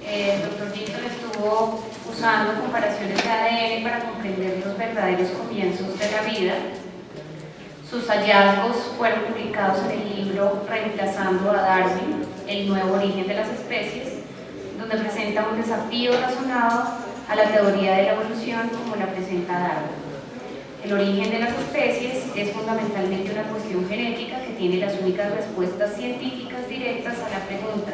Dr. Jeanson estuvo usando comparaciones de ADN para comprender los verdaderos comienzos de la vida. Sus hallazgos fueron publicados en el libro Reemplazando a Darwin, el nuevo origen de las especies, donde presenta un desafío razonado a la teoría de la evolución como la presenta Darwin. El origen de las especies es fundamentalmente una cuestión genética que tiene las únicas respuestas científicas directas a la pregunta.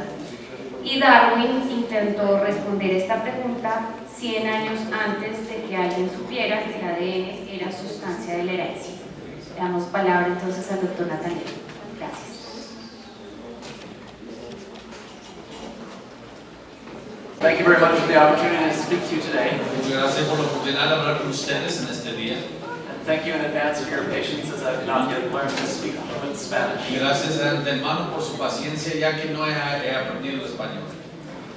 Y Darwin intentó responder esta pregunta 100 años antes de que alguien supiera que el ADN era sustancia de la herencia. Le damos palabra entonces al Dr. Nathaniel. Gracias. Thank you very much for the opportunity to speak to you today. Muchas gracias por la oportunidad de hablar con ustedes en este día. And thank you in advance for your patience as I've not yet learned to speak fluent Spanish. Y gracias de antemano por su paciencia ya que no he aprendido español.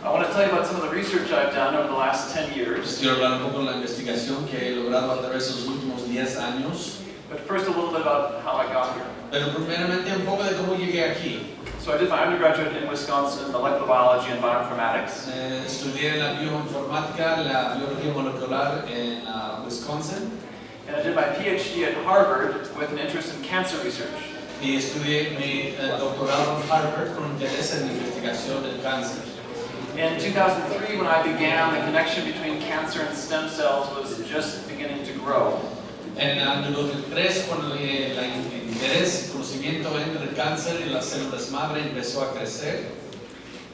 I want to tell you about some of the research I've done over the last 10 years. Quiero hablar un poco de la investigación que he logrado a través de los últimos 10 años. But first a little bit about how I got here. Pero primeramente un poco de cómo llegué aquí. So I did my undergraduate in Wisconsin in molecular biology and bioinformatics. Estudié la bioinformática, la biología molecular en Wisconsin. And I did my PhD at Harvard with an interest in cancer research. Y estudié mi doctorado en Harvard con interés en investigación del cáncer. In 2003, when I began, the connection between cancer and stem cells was just beginning to grow. En el 2003, cuando el interés, el conocimiento entre el cáncer y las células madre empezó a crecer.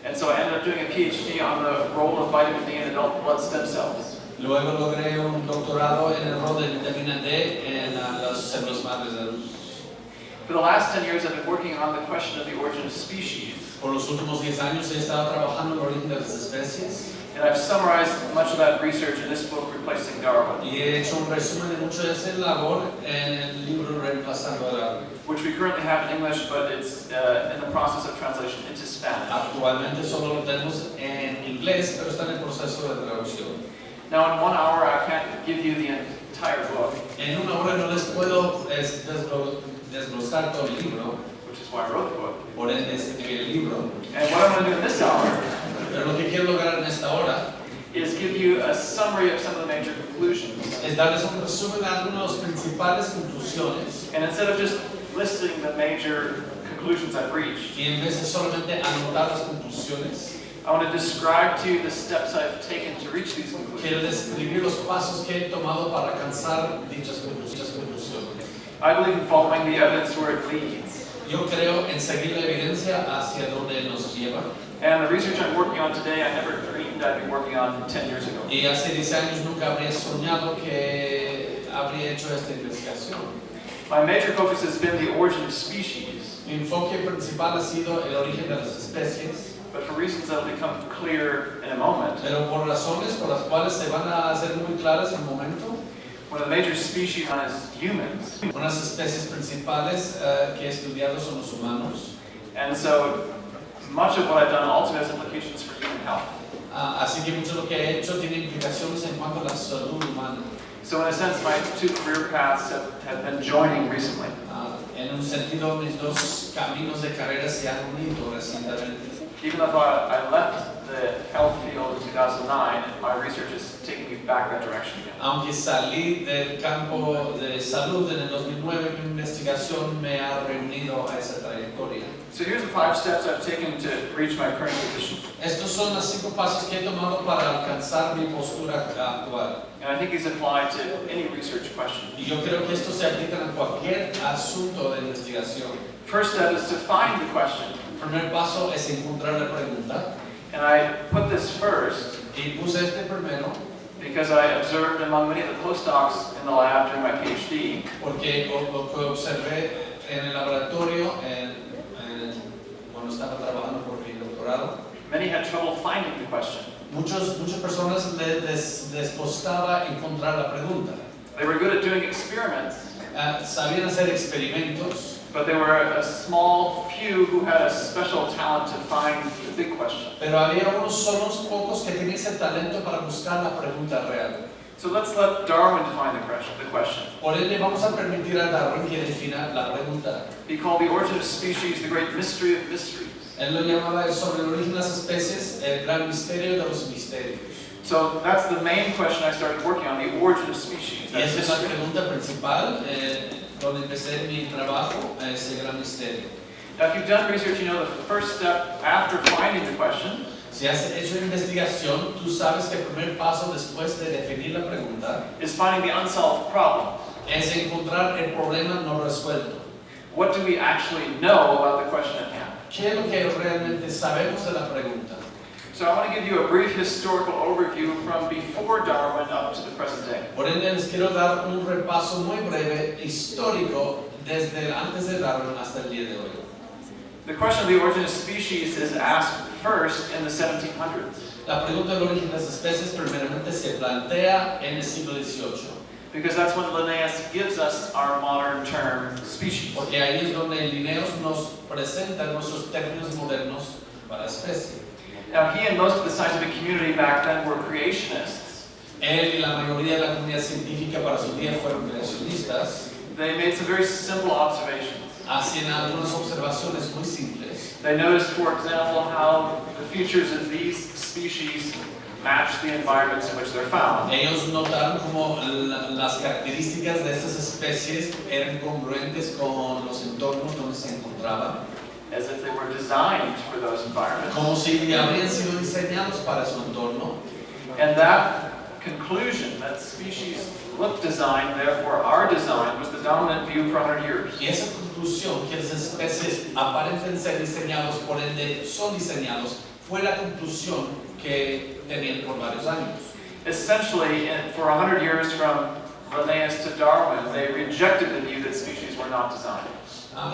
And so I ended up doing a PhD on the role of vitamin D in adult blood stem cells. Luego logré un doctorado en el rol de vitamina D en las células madres de adultos. For the last 10 years, I've been working on the question of the origin of species. Por los últimos 10 años he estado trabajando en el origen de las especies. And I've summarized much of that research in this book, Replacing Darwin, Y he hecho un resumen de mucho de esa labor en el libro Reemplazando a Darwin. which we currently have in English, but it's in the process of translation into Spanish. Actualmente solo lo tenemos en inglés, pero está en el proceso de traducción. Now, in 1 hour, I can't give you the entire book, En una hora no les puedo desglosar todo el libro, which is why I wrote the book. por ende escribí el libro. And what I'm going to do in this hour Pero lo que quiero lograr en esta hora is give you a summary of some of the major conclusions. es darles un resumen de algunas de las principales conclusiones. And instead of just listing the major conclusions I've reached, Y en vez de solamente anotar las conclusiones, I want to describe to you the steps I've taken to reach these quiero conclusions. describir los pasos que he tomado para alcanzar dichas conclusiones. I believe in following the evidence where it leads. Yo creo en seguir la evidencia hacia donde nos lleva. And the research I'm working on today, I never dreamed I'd be working on 10 years ago. Y hace 10 años nunca habría soñado que habría hecho esta investigación. My major focus has been the origin of species, Mi enfoque principal ha sido el origen de las especies, but for reasons that will become clear in a moment, pero por razones por las cuales se van a hacer muy claras en un momento, one of the major species is humans. unas especies principales que he estudiado son los humanos. And so much of what I've done also has implications for human health. Así que mucho de lo que he hecho tiene implicaciones en cuanto a la salud humana. So in a sense, my two career paths have been joining recently. En un sentido, mis dos caminos de carrera se han unido recientemente. Even though I left the health field in 2009, my research is taking me back that direction again. Aunque salí del campo de salud en el 2009, mi investigación me ha reunido a esa trayectoria. So here's the 5 steps I've taken to reach my current position. Estos son los 5 pasos que he tomado para alcanzar mi postura actual. And I think these apply to any research question. Y yo creo que estos se aplican a cualquier asunto de investigación. First step is to find the question. El primer paso es encontrar la pregunta. And I put this first Y puse este primero because I observed among many of the postdocs in the lab during my PhD porque lo que observé en el laboratorio cuando estaba trabajando por mi doctorado. many had trouble finding the question. Muchas personas les costaba encontrar la pregunta. They were good at doing experiments, Sabían hacer experimentos, but there were a small few who had a special talent to find the big question. pero había unos pocos que tenían ese talento para buscar la pregunta real. So let's let Darwin define the question. Por ende, vamos a permitir a Darwin que defina la pregunta. He called the origin of species the great mystery of mysteries. Él lo llamaba sobre el origen de las especies, el gran misterio de los misterios. So that's the main question I started working on, the origin of species. Y esa es la That's pregunta principal, donde empecé mi trabajo, ese gran misterio. Now, if you've done research, you know the first step after finding the question Si has hecho investigación, tú sabes que el primer paso después de definir la pregunta is finding the unsolved problem. es encontrar el problema no resuelto. What do we actually know about the question at hand? ¿Qué es lo que realmente sabemos de la pregunta? So I want to give you a brief historical overview from before Darwin up to the present day. Por ende, les quiero dar un repaso muy breve histórico desde antes de Darwin hasta el día de hoy. The question of the origin of species is asked first in the 1700s, La pregunta del origen de las especies primeramente se plantea en el siglo XVIII, because that's when Linnaeus gives us our modern term species. porque ahí es donde Linnaeus nos presenta nuestros términos modernos para especie. Now, he and most of the scientific community back then were creationists. Él y la mayoría de la comunidad científica para su día fueron creacionistas. They made some very simple observations. Hacían algunas observaciones muy simples. They noticed, for example, how the features of these species match the environments in which they're found. Ellos notaron cómo las características de estas especies eran congruentes con los entornos donde se encontraban, As if they were designed for those environments. como si habrían sido diseñados para su entorno. And that conclusion, that species look designed, therefore are designed, was the dominant view for 100 years. Y esa conclusión, que las especies aparentan ser diseñados, por ende son diseñados, fue la conclusión que tenían por varios años. Essentially, for 100 years from Linnaeus to Darwin, they rejected the view that species were not designed.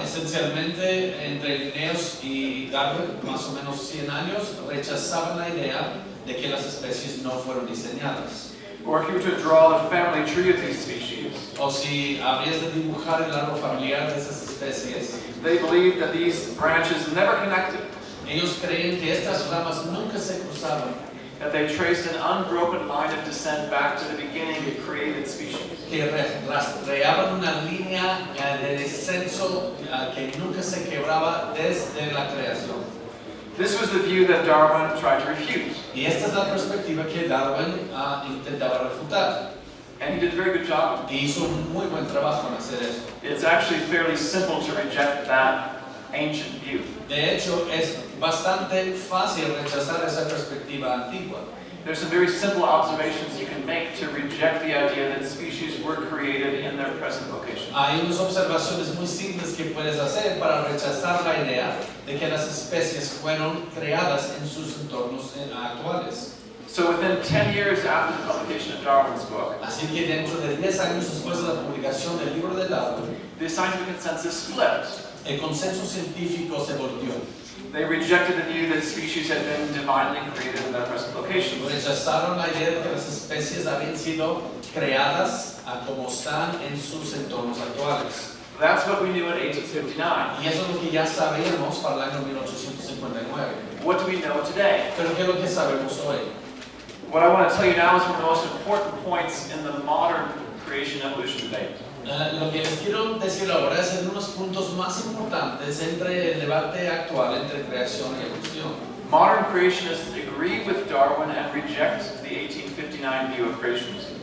Esencialmente, entre Linnaeus y Darwin, más o menos 100 años, rechazaban la idea de que las especies no fueron diseñadas. Or if you were to draw the family tree of these species, O si habrías de dibujar el árbol familiar de esas especies, they believed that these branches never connected, ellos creen que estas ramas nunca se cruzaban, that they traced an unbroken line of descent back to the beginning of created species. que rastreaban una línea de descenso que nunca se quebraba desde la creación. This was the view that Darwin tried to refute, Y esta es la perspectiva que Darwin intentaba refutar. and he did a very good job. Y hizo un muy buen trabajo en hacer eso. It's actually fairly simple to reject that ancient view. De hecho, es bastante fácil rechazar esa perspectiva antigua. There's some very simple observations you can make to reject the idea that species were created in their present location. Hay unas observaciones muy simples que puedes hacer para rechazar la idea de que las especies fueron creadas en sus entornos actuales. So within 10 years after the publication of Darwin's book, Así que dentro de 10 años después de la publicación del libro de Darwin, the scientific consensus flipped. el consenso científico se volvió. They rejected the view that species had been divinely created in their present location. Rechazaron la idea de que las especies habían sido creadas como están en sus entornos actuales. That's what we knew in 1859. Y eso es lo que ya sabíamos para el año 1859. What do we know today? Pero ¿qué es lo que sabemos hoy? What I want to tell you now is one of the most important points in the modern creation-evolution debate. Lo que les quiero decir ahora es en unos puntos más importantes entre el debate actual entre creación y evolución. Modern creationists agree with Darwin and reject the 1859 view of creationism.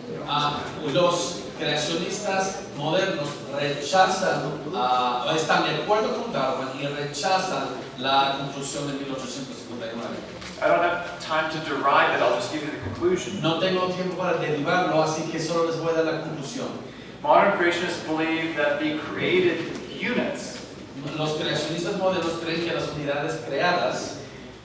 Los creacionistas modernos rechazan, o están de acuerdo con Darwin y rechazan la conclusión de 1859. I don't have time to derive it, I'll just give you the conclusion. No tengo tiempo para derivarlo, así que solo les voy a dar la conclusión. Modern creationists believe that the created units, Los creacionistas modernos creen que las unidades creadas,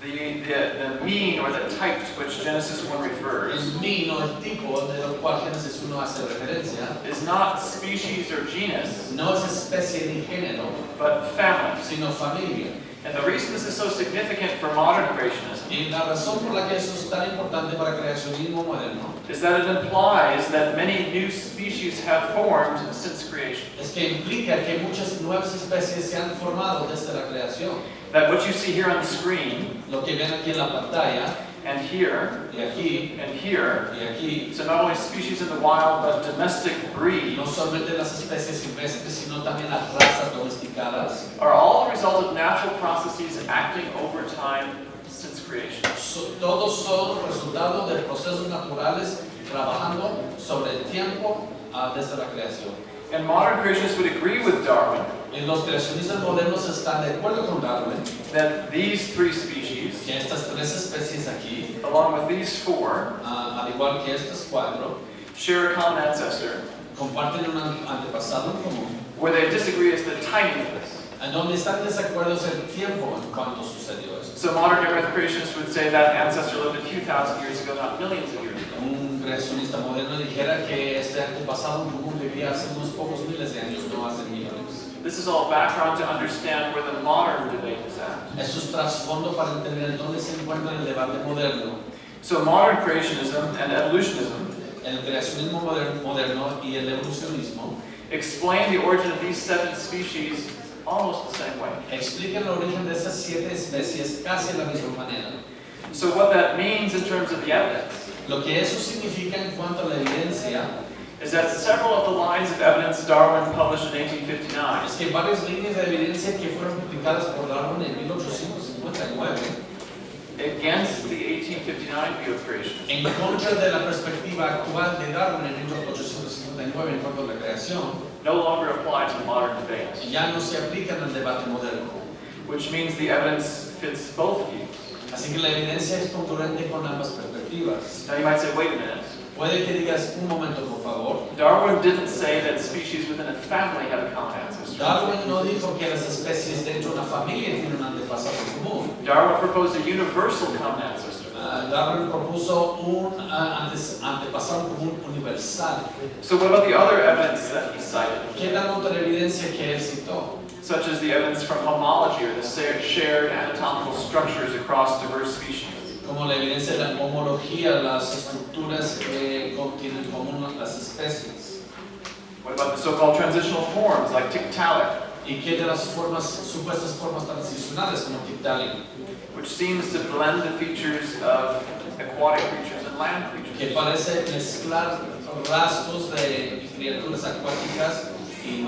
the mean or the type to which Genesis 1 refers, el mean o el tipo de lo cual Génesis 1 hace referencia, is not species or genus, no es especie ni género, but family. sino familia. And the reason this is so significant for modern creationism Y la razón por la que eso es tan importante para el creacionismo moderno is that it implies that many new species have formed since creation. es que implica que muchas nuevas especies se han formado desde la creación. That what you see here on the screen Lo que ven aquí en la pantalla and here, y aquí, and here. y aquí. So not only species in the wild, but domestic breeds No solamente las especies silvestres, sino también las razas domesticadas. are all the result of natural processes acting over time since creation. Todos son resultado de procesos naturales trabajando sobre el tiempo desde la creación. And modern creationists would agree with Darwin Y los creacionistas modernos están de acuerdo con Darwin that these three species, que estas tres especies aquí, along with these four, al igual que estas cuatro, share a common ancestor. comparten un antepasado en común. Where they disagree is the timing of this. En donde están desacuerdos el tiempo en cuanto sucedió esto. So modern earth creationists would say that ancestor lived a few thousand years ago, not millions of years ago. Un creacionista moderno dijera que este antepasado en común vivía hace unos pocos miles de años, no hace millones. This is all background to understand where the modern debate is at. Eso es trasfondo para entender dónde se encuentra el debate moderno. So modern creationism and evolutionism El creacionismo moderno y el evolucionismo explain the origin of these 7 species almost the same way. explican el origen de esas 7 especies casi de la misma manera. So what that means in terms of the evidence Lo que eso significa en cuanto a la evidencia is that several of the lines of evidence Darwin published in 1859 es que varias líneas de evidencia que fueron publicadas por Darwin en 1859 against the 1859 view of creationism en contra de la perspectiva actual de Darwin en 1859 en cuanto a la creación no longer apply to the modern debate, ya no se aplican al debate moderno. which means the evidence fits both views. Así que la evidencia es congruente con ambas perspectivas. Now you might say, wait a minute. Puede que digas un momento, por favor. Darwin didn't say that species within a family have a common ancestor. Darwin no dijo que las especies dentro de una familia tienen un antepasado común. Darwin proposed a universal common ancestor. Darwin propuso un antepasado común universal. So what about the other evidence that he cited, ¿Qué da otra evidencia que él citó? such as the evidence from homology or the shared anatomical structures across diverse species? Como la evidencia de la homología, las estructuras que contienen en común las especies. What about the so-called transitional forms like tiktaalik, ¿Y qué de las supuestas formas transicionales como Tiktaalik? which seems to blend the features of aquatic creatures and land creatures? Que parece mezclar rasgos de criaturas acuáticas y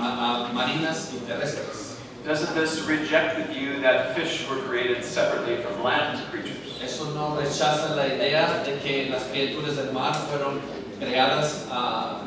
marinas y terrestres. Doesn't this reject the view that fish were created separately from land creatures? Eso no rechaza la idea de que las criaturas del mar fueron creadas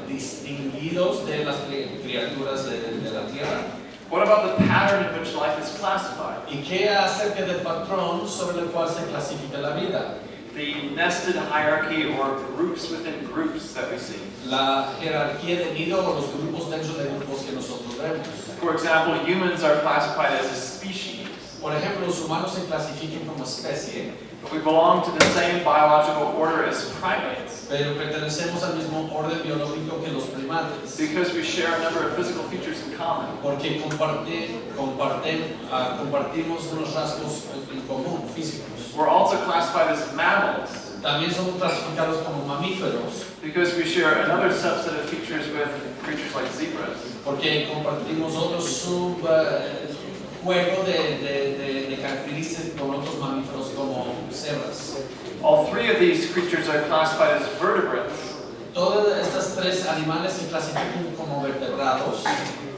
distinguidos de las criaturas de la tierra. What about the pattern in which life is classified? ¿Y qué acerca del patrón sobre el cual se clasifica la vida? The nested hierarchy or groups within groups that we see. La jerarquía de nido o los grupos dentro de grupos que nosotros vemos. For example, humans are classified as a species, Por ejemplo, los humanos se clasifican como especie, but we belong to the same biological order as primates pero pertenecemos al mismo orden biológico que los primates, because we share a number of physical features in common. porque compartimos unos rasgos en común, físicos. We're also classified as mammals También somos clasificados como mamíferos, because we share another subset of features with creatures like zebras. porque compartimos otro juego de características con otros mamíferos como cebras. All 3 of these creatures are classified as vertebrates, Todas estas tres animales se clasifican como vertebrados,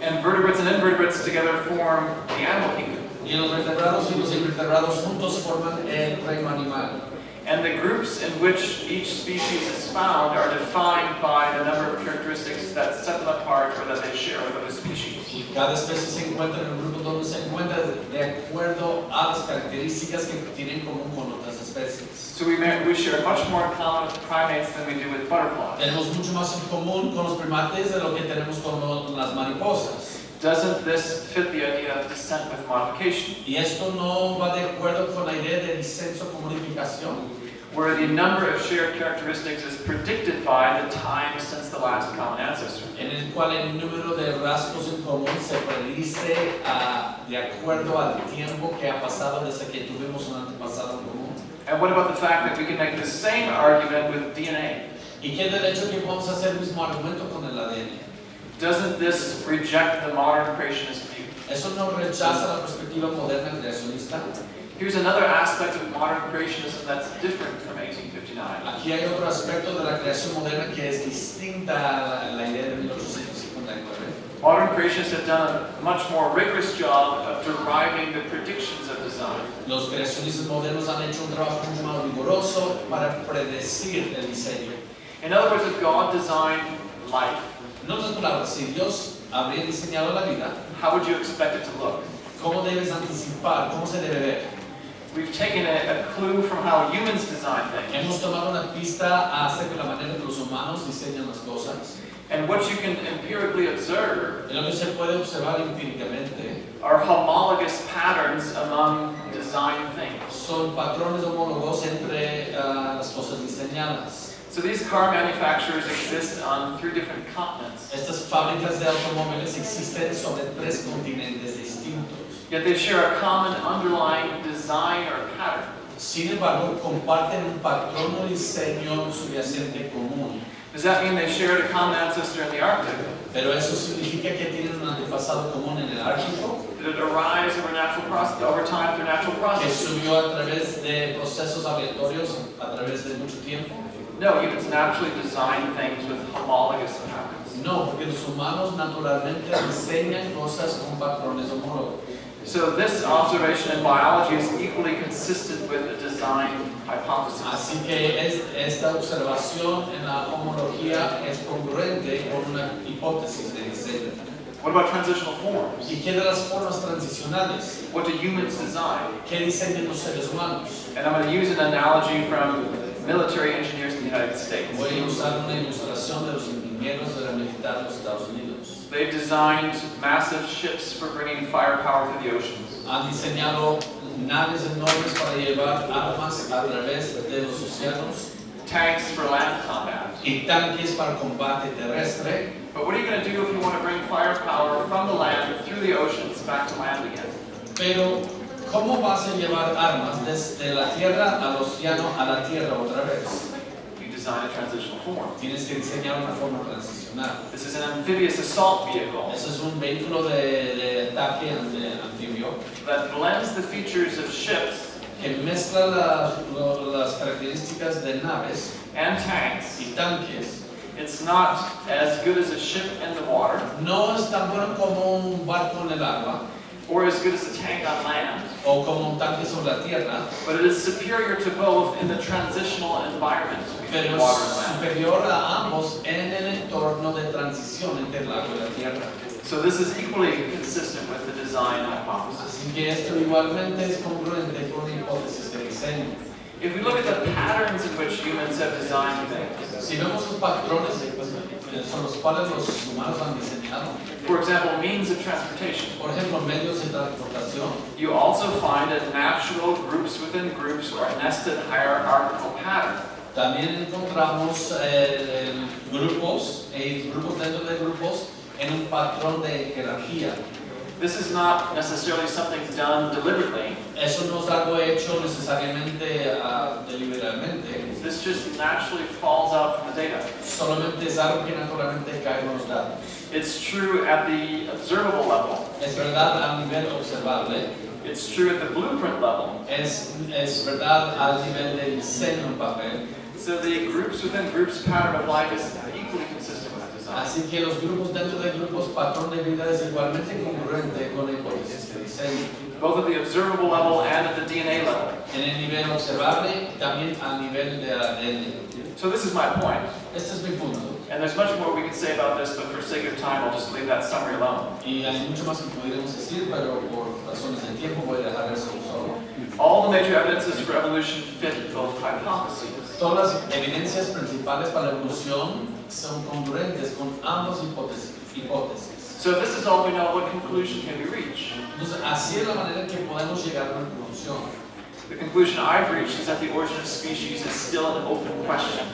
and vertebrates and invertebrates together form the animal kingdom. y los vertebrados y los invertebrados juntos forman el reino animal. And the groups in which each species is found are defined by the number of characteristics that set them apart or that they share with other species. Y cada especie se encuentra en el grupo donde se encuentra de acuerdo a las características que tienen en común con otras especies. So we share much more in common with primates than we do with butterflies. Tenemos mucho más en común con los primates de lo que tenemos con las mariposas. Doesn't this fit the idea of descent with modification, Y esto no va de acuerdo con la idea de descenso con modificación, where the number of shared characteristics is predicted by the time since the last common ancestor? en el cual el número de rasgos en común se predice de acuerdo al tiempo que ha pasado desde que tuvimos un antepasado en común. And what about the fact that we can make the same argument with DNA? ¿Y qué derecho que vamos a hacer el mismo argumento con el ADN? Doesn't this reject the modern creationist view? ¿Eso no rechaza la perspectiva moderna creacionista? Here's another aspect of modern creationism that's different from 1859. Aquí hay otro aspecto de la creación moderna que es distinta a la idea de 1859. Modern creationists have done a much more rigorous job of deriving the predictions of design. Los creacionistas modernos han hecho un trabajo mucho más riguroso para predecir el diseño. In other words, if God designed life, En otras palabras, si Dios habría diseñado la vida, how would you expect it to look? ¿cómo debes anticipar? ¿Cómo se debe ver? We've taken a clue from how humans design things. Hemos tomado una pista acerca de la manera que los humanos diseñan las cosas. And what you can empirically observe Y lo que se puede observar empíricamente are homologous patterns among design things. son patrones homólogos entre las cosas diseñadas. So these car manufacturers exist on 3 different continents, Estas fábricas de automóviles existen sobre 3 continentes distintos. yet they share a common underlying design or pattern. Sin embargo, comparten un patrón o diseño subyacente común. Does that mean they shared a common ancestor in the Arctic? Pero eso significa que tienen un antepasado común en el Ártico, Did it arise over time through natural que processes? subió a través de procesos aleatorios a través de mucho tiempo. No, humans naturally design things with homologous patterns. No, porque los humanos naturalmente diseñan cosas con patrones homólogos. So this observation in biology is equally consistent with the design hypothesis. Así que esta observación en la homología es congruente con una hipótesis de diseño. What about transitional forms? ¿Y qué de las formas transicionales? What do humans design? ¿Qué diseñan los seres humanos? And I'm going to use an analogy from military engineers in the United States. Voy a usar una ilustración de los ingenieros de la militar de los Estados Unidos. They've designed massive ships for bringing firepower through the oceans. Han diseñado naves enormes para llevar armas a través de los océanos Tanks for land combat. y tanques para combate terrestre. But what are you going to do if you want to bring firepower from the land through the oceans back to land again? Pero, ¿cómo vas a llevar armas desde la tierra al océano a la tierra otra vez? You design a transitional form. Tienes que diseñar una forma transicional. This is an amphibious assault vehicle Ese es un vehículo de ataque anfibio that blends the features of ships que mezcla las características de naves and tanks. y tanques. It's not as good as a ship in the water No es tan bueno como un barco en el agua or as good as a tank on land, o como un tanque sobre la tierra, but it is superior to both in the transitional environment between pero water and es land. superior a ambos en el entorno de transición entre el agua y la tierra. So this is equally consistent with the design hypothesis. Así que esto igualmente es congruente con la hipótesis de diseño. If we look at the patterns in which humans have designed things, Si vemos los patrones son los cuales los humanos han diseñado, for example, means of transportation, por ejemplo, medios de transportación, you also find that natural groups within groups or a nested hierarchical pattern. también encontramos grupos y grupos dentro de grupos en un patrón de jerarquía. This is not necessarily something done deliberately. Eso no es algo hecho necesariamente deliberadamente, This just naturally falls out from the data. solamente es algo que naturalmente cae en los datos. It's true at the observable level. Es verdad a nivel observable, It's true at the blueprint level. es verdad al nivel de diseño en papel. So the groups within groups pattern of life is equally consistent with design. Así que los grupos dentro de grupos, patrón de vida es igualmente congruente con la hipótesis de diseño. Both at the observable level and at the DNA level. En el nivel observable y también al nivel de ADN. So this is my point. Este es mi punto. And there's much more we can say about this, but for sake of time, I'll just leave that summary alone. Y hay mucho más que pudiéramos decir, pero por razones de tiempo voy a dejar eso solo. All the major evidences for evolution fit both hypotheses. Todas las evidencias principales para la evolución son congruentes con ambas hipótesis. So if this is all we know, what conclusion can we reach? Entonces, así es la manera en que podemos llegar a una conclusión. The conclusion I've reached is that the origin of species is still an open question.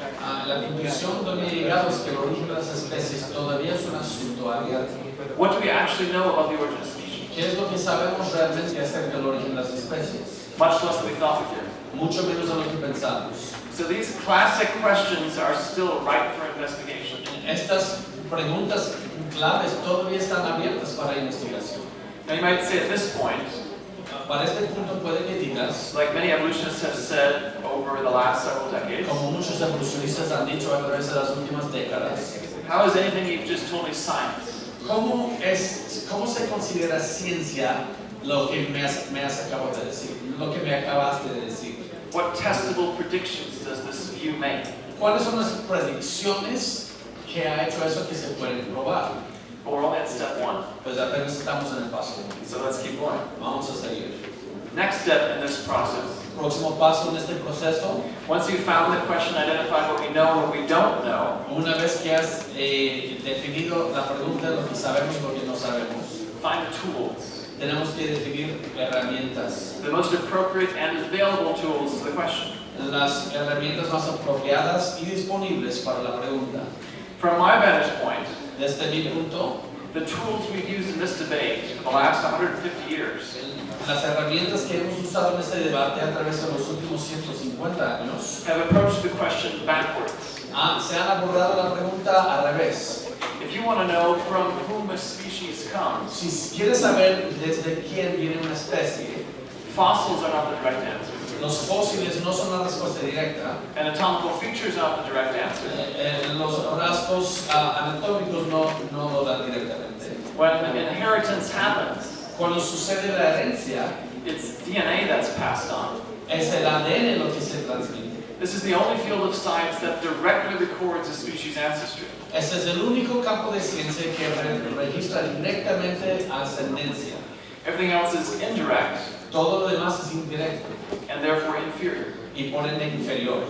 La conclusión donde he llegado es que el origen de las especies todavía es un asunto abierto. What do we actually know about the origin of species? ¿Qué es lo que sabemos realmente acerca del origen de las especies? Much less than we thought we did. Mucho menos de lo que pensamos. So these classic questions are still ripe for investigation. Estas preguntas claves todavía están abiertas para investigación. Now you might say at this point, Para este punto puede que digas, like many evolutionists have said over the last several decades, como muchos evolucionistas han dicho a través de las últimas décadas, how is anything you've just told me science? ¿cómo se considera ciencia lo que me acabas de decir? Lo que me acabaste de decir. What testable predictions does this view make? ¿Cuáles son las predicciones que ha hecho eso que se pueden probar? But we're only at step 1, Pues apenas estamos en el paso 1. so let's keep going. Vamos a seguir. Next step in this process. Próximo paso en este proceso, Once you've found the question, identified what we know and what we don't know, una vez que has definido la pregunta, lo que sabemos y lo que no sabemos, find the tools, tenemos que definir herramientas. the most appropriate and available tools to the question. Las herramientas más apropiadas y disponibles para la pregunta. From my vantage point, Desde mi punto, the tools we've used in this debate for the last 150 years las herramientas que hemos usado en este debate a través de los últimos 150 años have approached the question backwards. se han abordado la pregunta al revés. If you want to know from whom a species comes, Si quieres saber desde quién viene una especie, fossils are not the direct answer, los fósiles no son la respuesta directa, anatomical features are not the direct answer. los rasgos anatómicos no lo dan directamente. When inheritance happens, Cuando sucede la herencia, it's DNA that's passed on. es el ADN lo que se transmite. This is the only field of science that directly records a species' ancestry. Ese es el único campo de ciencia que registra directamente ascendencia. Everything else is indirect Todo lo demás es indirecto and therefore inferior. y por ende inferior.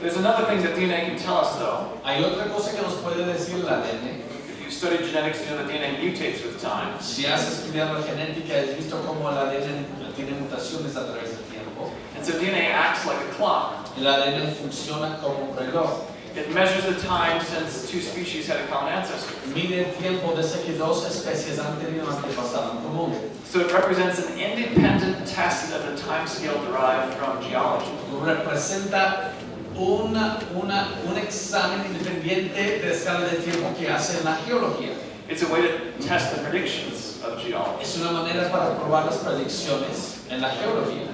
There's another thing that DNA can tell us, though. Hay otra cosa que nos puede decir el ADN. If you study genetics, you know that DNA mutates with time. Si has estudiado la genética, has visto cómo el ADN tiene mutaciones a través del tiempo. And so DNA acts like a clock. El ADN funciona como un reloj. It measures the time since two species had a common ancestor. Mide el tiempo desde que dos especies han tenido antepasado en común. So it represents an independent test of the timescale derived from geology. Representa un examen independiente de escala de tiempo que hace en la geología. It's a way to test the predictions of geology. Es una manera para probar las predicciones en la geología.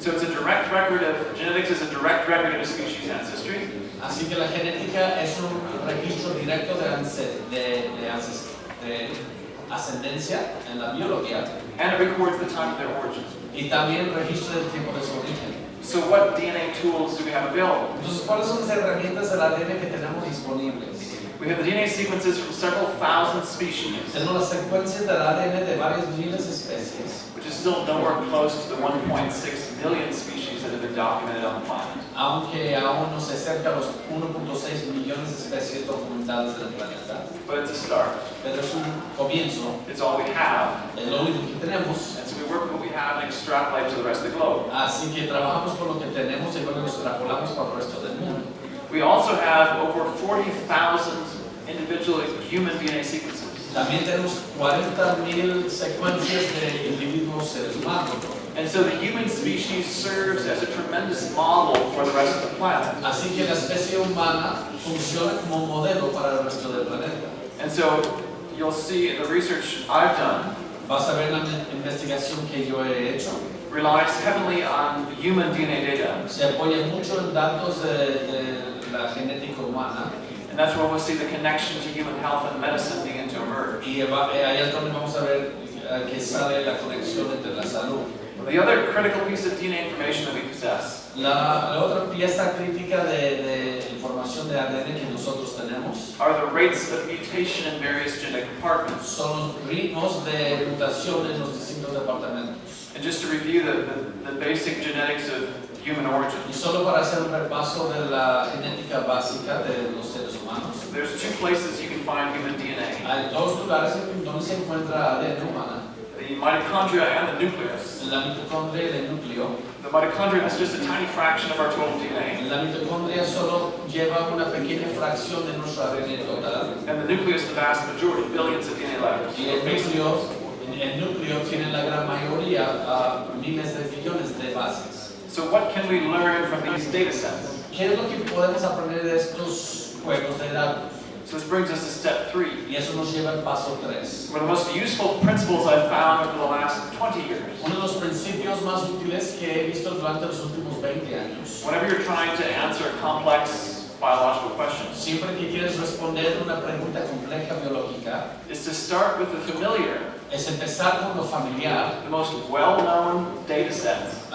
So it's a direct record of, genetics is a direct record of a species' ancestry. Así que la genética es un registro directo de ascendencia en la biología And it records the time of their origin. y también registra el tiempo de su origen. So what DNA tools do we have available? Entonces, ¿cuáles son las herramientas del ADN que tenemos disponibles? We have the DNA sequences from several thousand species, Tenemos las secuencias del ADN de varias miles de especies, which is still nowhere close to the 1.6 million species that have been documented on the planet. aunque aún no se acerca a los 1.6 millones de especies documentadas en el planeta. But it's a start. Pero es un comienzo, It's all we have. es lo único que tenemos. And so we work with what we have and extrapolate to the rest of the globe. Así que trabajamos con lo que tenemos y luego lo extrapolamos para el resto del mundo. We also have over 40,000 individual human DNA sequences. También tenemos 40.000 secuencias de individuos seres humanos. And so the human species serves as a tremendous model for the rest of the planet. Así que la especie humana funciona como modelo para el resto del planeta. And so you'll see in the research I've done Vas a ver la investigación que yo he hecho. relies heavily on the human DNA data. Se apoya mucho en datos de la genética humana And that's where we'll see the connection to human health and medicine begin to emerge. y ahí es donde vamos a ver que sale la conexión entre la salud. The other critical piece of DNA information that we possess La otra pieza crítica de información de ADN que nosotros tenemos are the rates of mutation in various genetic compartments. son los ritmos de mutación en los distintos departamentos. And just to review the basic genetics of human origin, Y solo para hacer un repaso de la genética básica de los seres humanos, there's two places you can find human DNA. hay dos lugares donde se encuentra ADN humana, The mitochondria and the nucleus. la mitocondria y el núcleo. The mitochondria has just a tiny fraction of our total DNA. La mitocondria solo lleva una pequeña fracción de nuestro ADN total And the nucleus, the vast majority, billions of DNA letters. y el núcleo tiene la gran mayoría, miles de billones de bases. So what can we learn from these data sets? ¿Qué es lo que podemos aprender de estos juegos de datos? So this brings us to step 3. Y eso nos lleva al paso 3. One of the most useful principles I've found over the last 20 years. Uno de los principios más útiles que he visto durante los últimos 20 años. Whenever you're trying to answer complex biological questions, Siempre que quieres responder una pregunta compleja biológica, is to start with the familiar, es empezar con lo familiar, the most well-known data sets,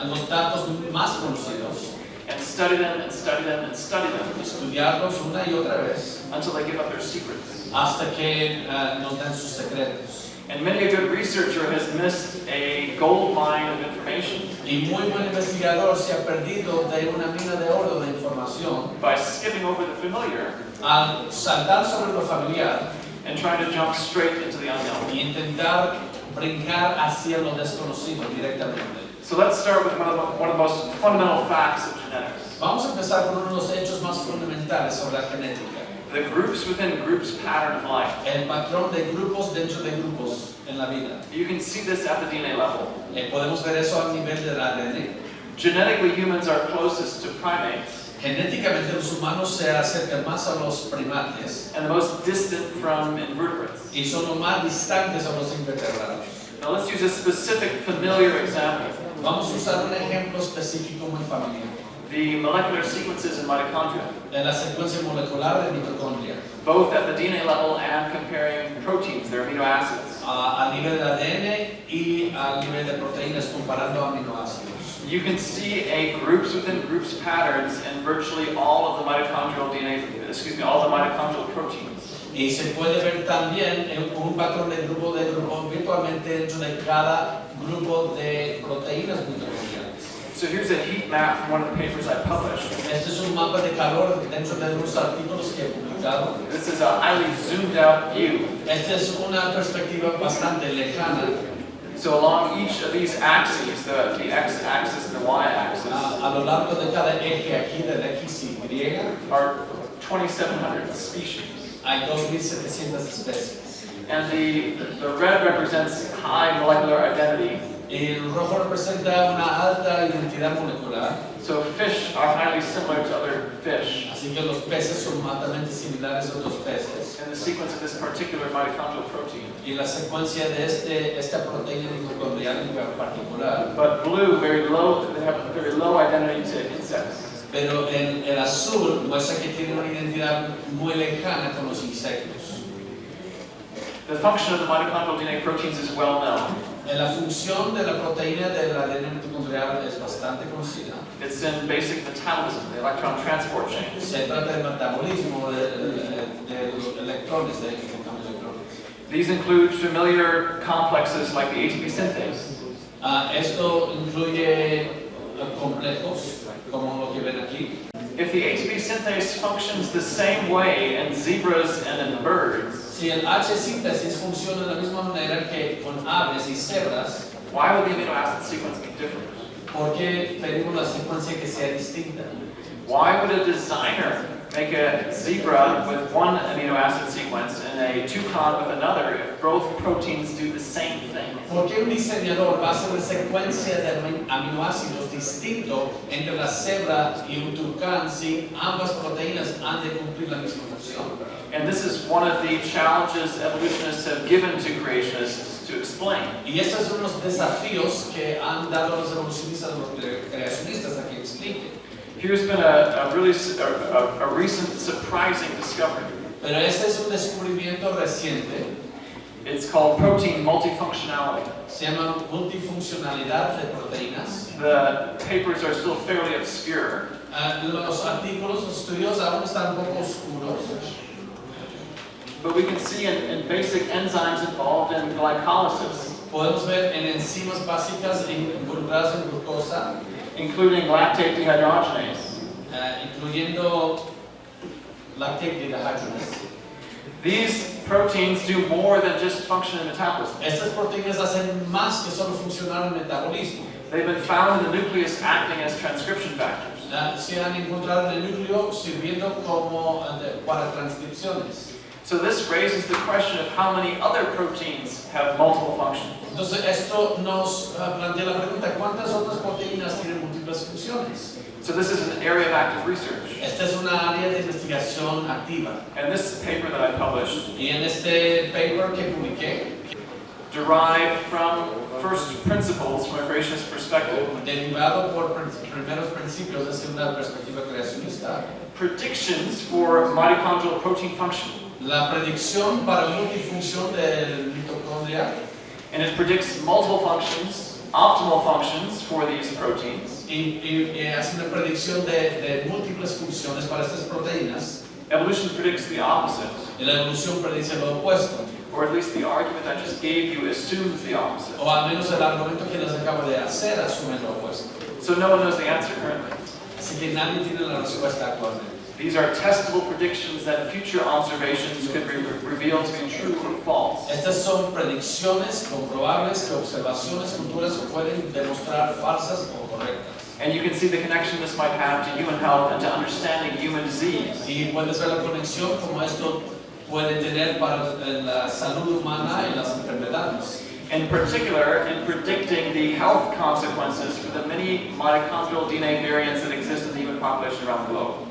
los datos más conocidos, and study them and study them and study them estudiarlos una y otra vez until they give up their secrets. hasta que nos den sus secretos. And many a good researcher has missed a gold mine of information Y muy buen investigador se ha perdido de una mina de oro de información by skipping over the familiar al saltar sobre lo familiar and trying to jump straight into the unknown. y intentar brincar hacia lo desconocido directamente. So let's start with one of the most fundamental facts of genetics. Vamos a empezar con uno de los hechos más fundamentales sobre la genética. The groups within groups pattern of life. El patrón de grupos dentro de grupos en la vida. You can see this at the DNA level. Podemos ver eso a nivel del ADN. Genetically, humans are closest to primates Genéticamente los humanos se acercan más a los primates and the most distant from invertebrates. y son los más distantes a los invertebrados. Now let's use a specific familiar example. Vamos a usar un ejemplo específico muy familiar. The molecular sequences in mitochondria, De la secuencia molecular de mitocondria. both at the DNA level and comparing proteins, their amino acids. A nivel de ADN y a nivel de proteínas comparando aminoácidos. You can see a groups within groups patterns in virtually all of the mitochondrial all the mitochondrial proteins. Y se puede ver también un patrón de grupo virtualmente dentro de cada grupo de proteínas mitocondriales. So here's a heat map from one of the papers I published. Este es un mapa de calor dentro de unos artículos que he publicado. This is a highly zoomed out view. Esta es una perspectiva bastante lejana. So along each of these axes, the x-axis and the y-axis, A lo largo de cada eje aquí del X y Y are 2,700 species. hay 2.700 especies. And the red represents high molecular identity. El rojo representa una alta identidad molecular. So fish are highly similar to other fish. Así que los peces son altamente similares a otros peces. And the sequence of this particular mitochondrial protein. Y la secuencia de esta proteína mitocondrial en particular. But blue, they have a very low identity to insects. Pero el azul muestra que tiene una identidad muy lejana con los insectos. The function of the mitochondrial DNA proteins is well known. La función de la proteína del ADN mitocondrial es bastante conocida. It's in basic metabolism, the electron transport chain. Se trata del metabolismo de los electrones, de intercambio de electrones. These include familiar complexes like the ATP synthase. Esto incluye complejos, como lo que ven aquí. If the ATP synthase functions the same way in zebras and in birds, Si el H síntesis funciona de la misma manera que con aves y cebras, why would the amino acid sequence be different? ¿por qué pedimos la secuencia que sea distinta? Why would a designer make a zebra with one amino acid sequence and a toucan with another if both proteins do the same thing? ¿Por qué un diseñador va a hacer una secuencia de aminoácidos distinto entre la cebra y un tucán si ambas proteínas han de cumplir la misma función? And this is one of the challenges evolutionists have given to creationists to explain. Y estos son los desafíos que han dado los evolucionistas, los creacionistas a que expliquen. Here's been a recent surprising discovery. Pero este es un descubrimiento reciente. It's called protein multifunctionality. Se llama multifuncionalidad de proteínas. The papers are still fairly obscure, Los artículos, los estudios aún están un poco oscuros. but we can see in basic enzymes involved in glycolysis, Podemos ver en enzimas básicas involucradas en glucosa, including lactate dehydrogenase. incluyendo lactate dehydrogenase. These proteins do more than just function in metabolism. Estas proteínas hacen más que solo funcionar en el metabolismo. They've been found in the nucleus acting as transcription factors. Se han encontrado en el núcleo sirviendo como para transcripciones. So this raises the question of how many other proteins have multiple functions. Entonces esto nos plantea la pregunta, ¿cuántas otras proteínas tienen múltiples funciones? So this is an area of active research. Esta es una área de investigación investigación activa. And this paper that I published Y en este paper que publiqué, derived from first principles from a creationist perspective, derivado por primeros principios desde una perspectiva creacionista, predictions for mitochondrial protein function. la predicción para multifunción del mitocondria, And it predicts multiple functions, optimal functions for these proteins. y hace una predicción de múltiples funciones para estas proteínas. Evolution predicts the opposite, Y la evolución predice lo opuesto, or at least the argument I just gave you assumes the opposite. o al menos el argumento que les acabo de hacer asume lo opuesto. So no one knows the answer currently. Así que nadie tiene la respuesta actualmente. These are testable predictions that future observations could reveal to be true or false. Estas son predicciones comprobables que observaciones futuras pueden demostrar falsas o correctas. And you can see the connection this might have to human health and to understanding human disease. Y puedes ver la conexión como esto puede tener para la salud humana y las enfermedades. In particular, in predicting the health consequences for the many mitochondrial DNA variants that exist in the human population around the globe.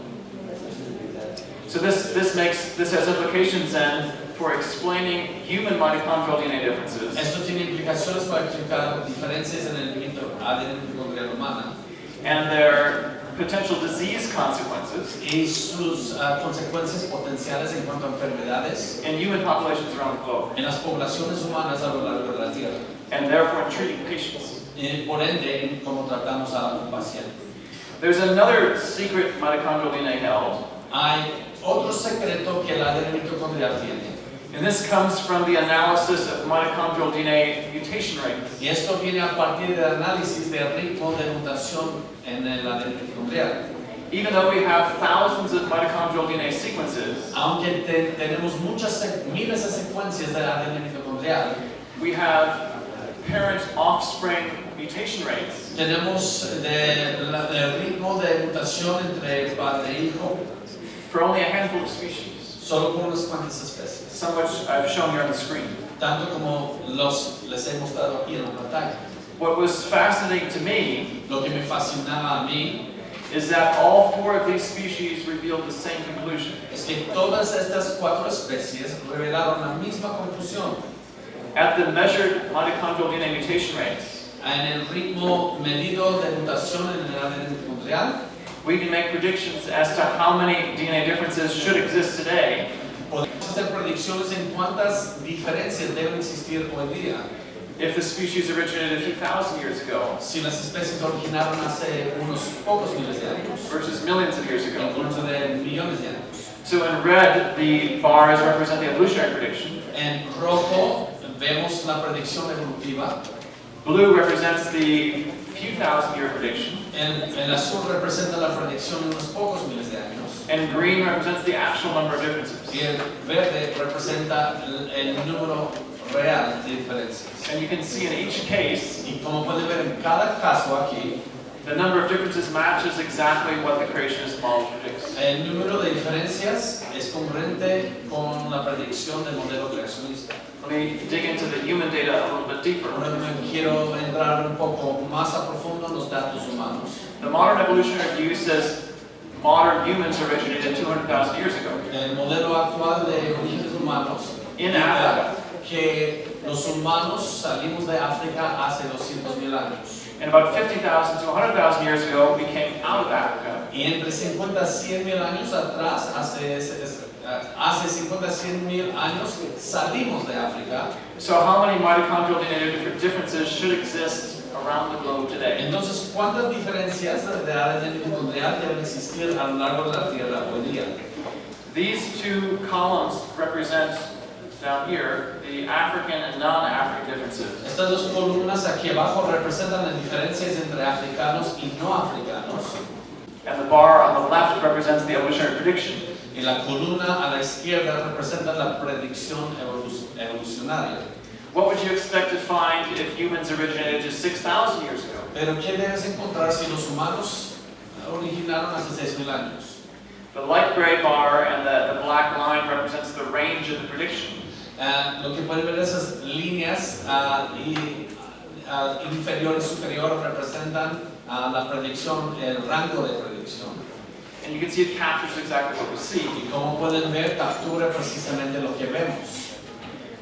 So this has implications then for explaining human mitochondrial DNA differences. Esto tiene implicaciones para explicar diferencias en el ADN mitocondrial humana And their potential disease consequences y sus consecuencias potenciales en cuanto a enfermedades in human populations around the globe, en las poblaciones humanas a lo largo de la Tierra. and therefore in treating patients. Y por ende, en cómo tratamos a un paciente. There's another secret mitochondrial DNA held, Hay otro secreto que el ADN mitocondrial tiene. and this comes from the analysis of mitochondrial DNA mutation rates. Y esto viene a partir del análisis del ritmo de mutación en el ADN mitocondrial. Even though we have thousands of mitochondrial DNA sequences, Aunque tenemos miles de secuencias del ADN mitocondrial, we have parent-offspring mutation rates tenemos el ritmo de mutación entre padre e hijo for only a handful of species, solo por unas cuantas especies, some which I've shown here on the screen. tanto como les he mostrado aquí en la pantalla. What was fascinating to me Lo que me fascinaba a mí is that all four of these species revealed the same conclusion. es que todas estas 4 especies revelaron la misma conclusión. At the measured mitochondrial DNA mutation rates, En el ritmo medido de mutación en el ADN mitocondrial, we can make predictions as to how many DNA differences should exist today podemos hacer predicciones en cuántas diferencias deben existir hoy día. if the species originated a few thousand years ago Si las especies originaron hace unos pocos miles de años, versus millions of years ago. incluso de millones de años. So in red, the bars represent the evolutionary prediction. En rojo vemos la predicción evolutiva, Blue represents the few thousand year prediction. el azul representa la predicción de unos pocos miles de años, And green represents the actual number of differences. y el verde representa el número real de diferencias. And you can see in each case, Y como pueden ver en cada caso aquí, the number of differences matches exactly what the creationist model predicts. el número de diferencias es congruente con la predicción del modelo creacionista. Let me dig into the human data a little bit deeper. Ahora me quiero entrar un poco más a profundo en los datos humanos. The modern evolutionary view says modern humans originated 200,000 years ago El modelo actual de orígenes humanos in indica Africa. que los humanos salimos de África hace 200.000 años. And about 50,000 to 100,000 years ago, we came out of Africa. Y entre 50 a 100.000 años atrás, hace 50 a 100.000 años, salimos de África. So how many mitochondrial DNA differences should exist around the globe today? Entonces, ¿cuántas diferencias de ADN mitocondrial deben existir a lo largo de la Tierra hoy día? These two columns represent, down here, the African and non-African differences. Estas dos columnas aquí abajo representan las diferencias entre africanos y no africanos. And the bar on the left represents the evolutionary prediction. Y la columna a la izquierda representa la predicción evolucionaria. What would you expect to find if humans originated just 6,000 years ago? Pero ¿qué debes encontrar si los humanos originaron hace 6.000 años? The light gray bar and the black line represents the range of the prediction. Lo que pueden ver esas líneas inferior y superior representan la predicción, el rango de predicción. And you can see it captures exactly what we see. Y como pueden ver, captura precisamente lo que vemos.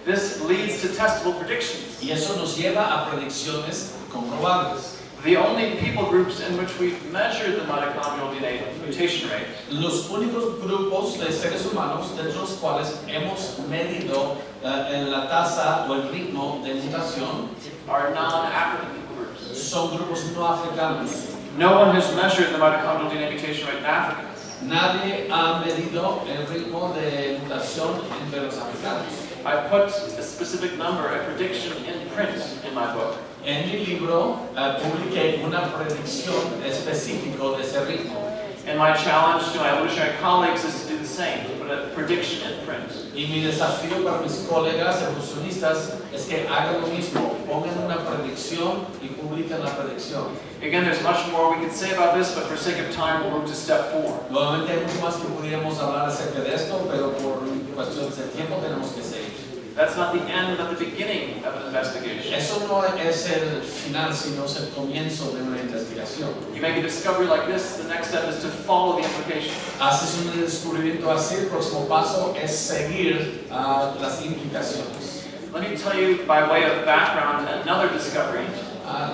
This leads to testable predictions. Y eso nos lleva a predicciones comprobables. The only people groups in which we've measured the mitochondrial DNA mutation rate Los únicos grupos de seres humanos dentro de los cuales hemos medido en la tasa o el ritmo de mutación are non-African people groups. son grupos no africanos. No one has measured the mitochondrial DNA mutation rate in Africans. Nadie ha medido el ritmo de mutación entre los africanos. I put a specific number, a prediction in print in my book. En mi libro publiqué una predicción específica de ese ritmo. And my challenge to my evolutionary colleagues is to do the same, to put a prediction in print. Y mi desafío para mis colegas evolucionistas es que hagan lo mismo, pongan una predicción y publiquen la predicción. Again, there's much more we can say about this, but for sake of time, we'll move to step 4. Nuevamente hay mucho más que pudiéramos hablar acerca de esto, pero por cuestiones de tiempo tenemos que seguir. That's not the end, but the beginning of an investigation. Eso no es el final, sino es el comienzo de una investigación. You make a discovery like this, the next step is to follow the implication. Haces un descubrimiento así, el próximo paso es seguir las implicaciones. Let me tell you, by way of background, another discovery.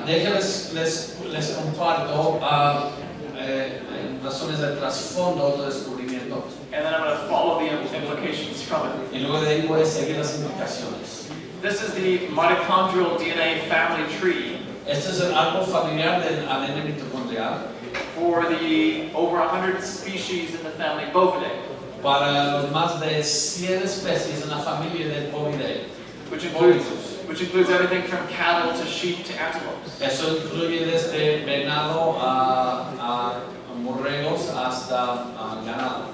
Déjenles les comparto razones de trasfondo del descubrimiento. And then I'm going to follow the implications from it. Y luego de ahí voy a seguir las implicaciones. This is the mitochondrial DNA family tree Este es el árbol familiar del ADN mitocondrial for the over 100 species in the family Bovidae, para los más de 100 especies en la familia de Bovidae. which includes everything from cattle to sheep to antelopes. Eso incluye desde venado a borregos hasta ganado.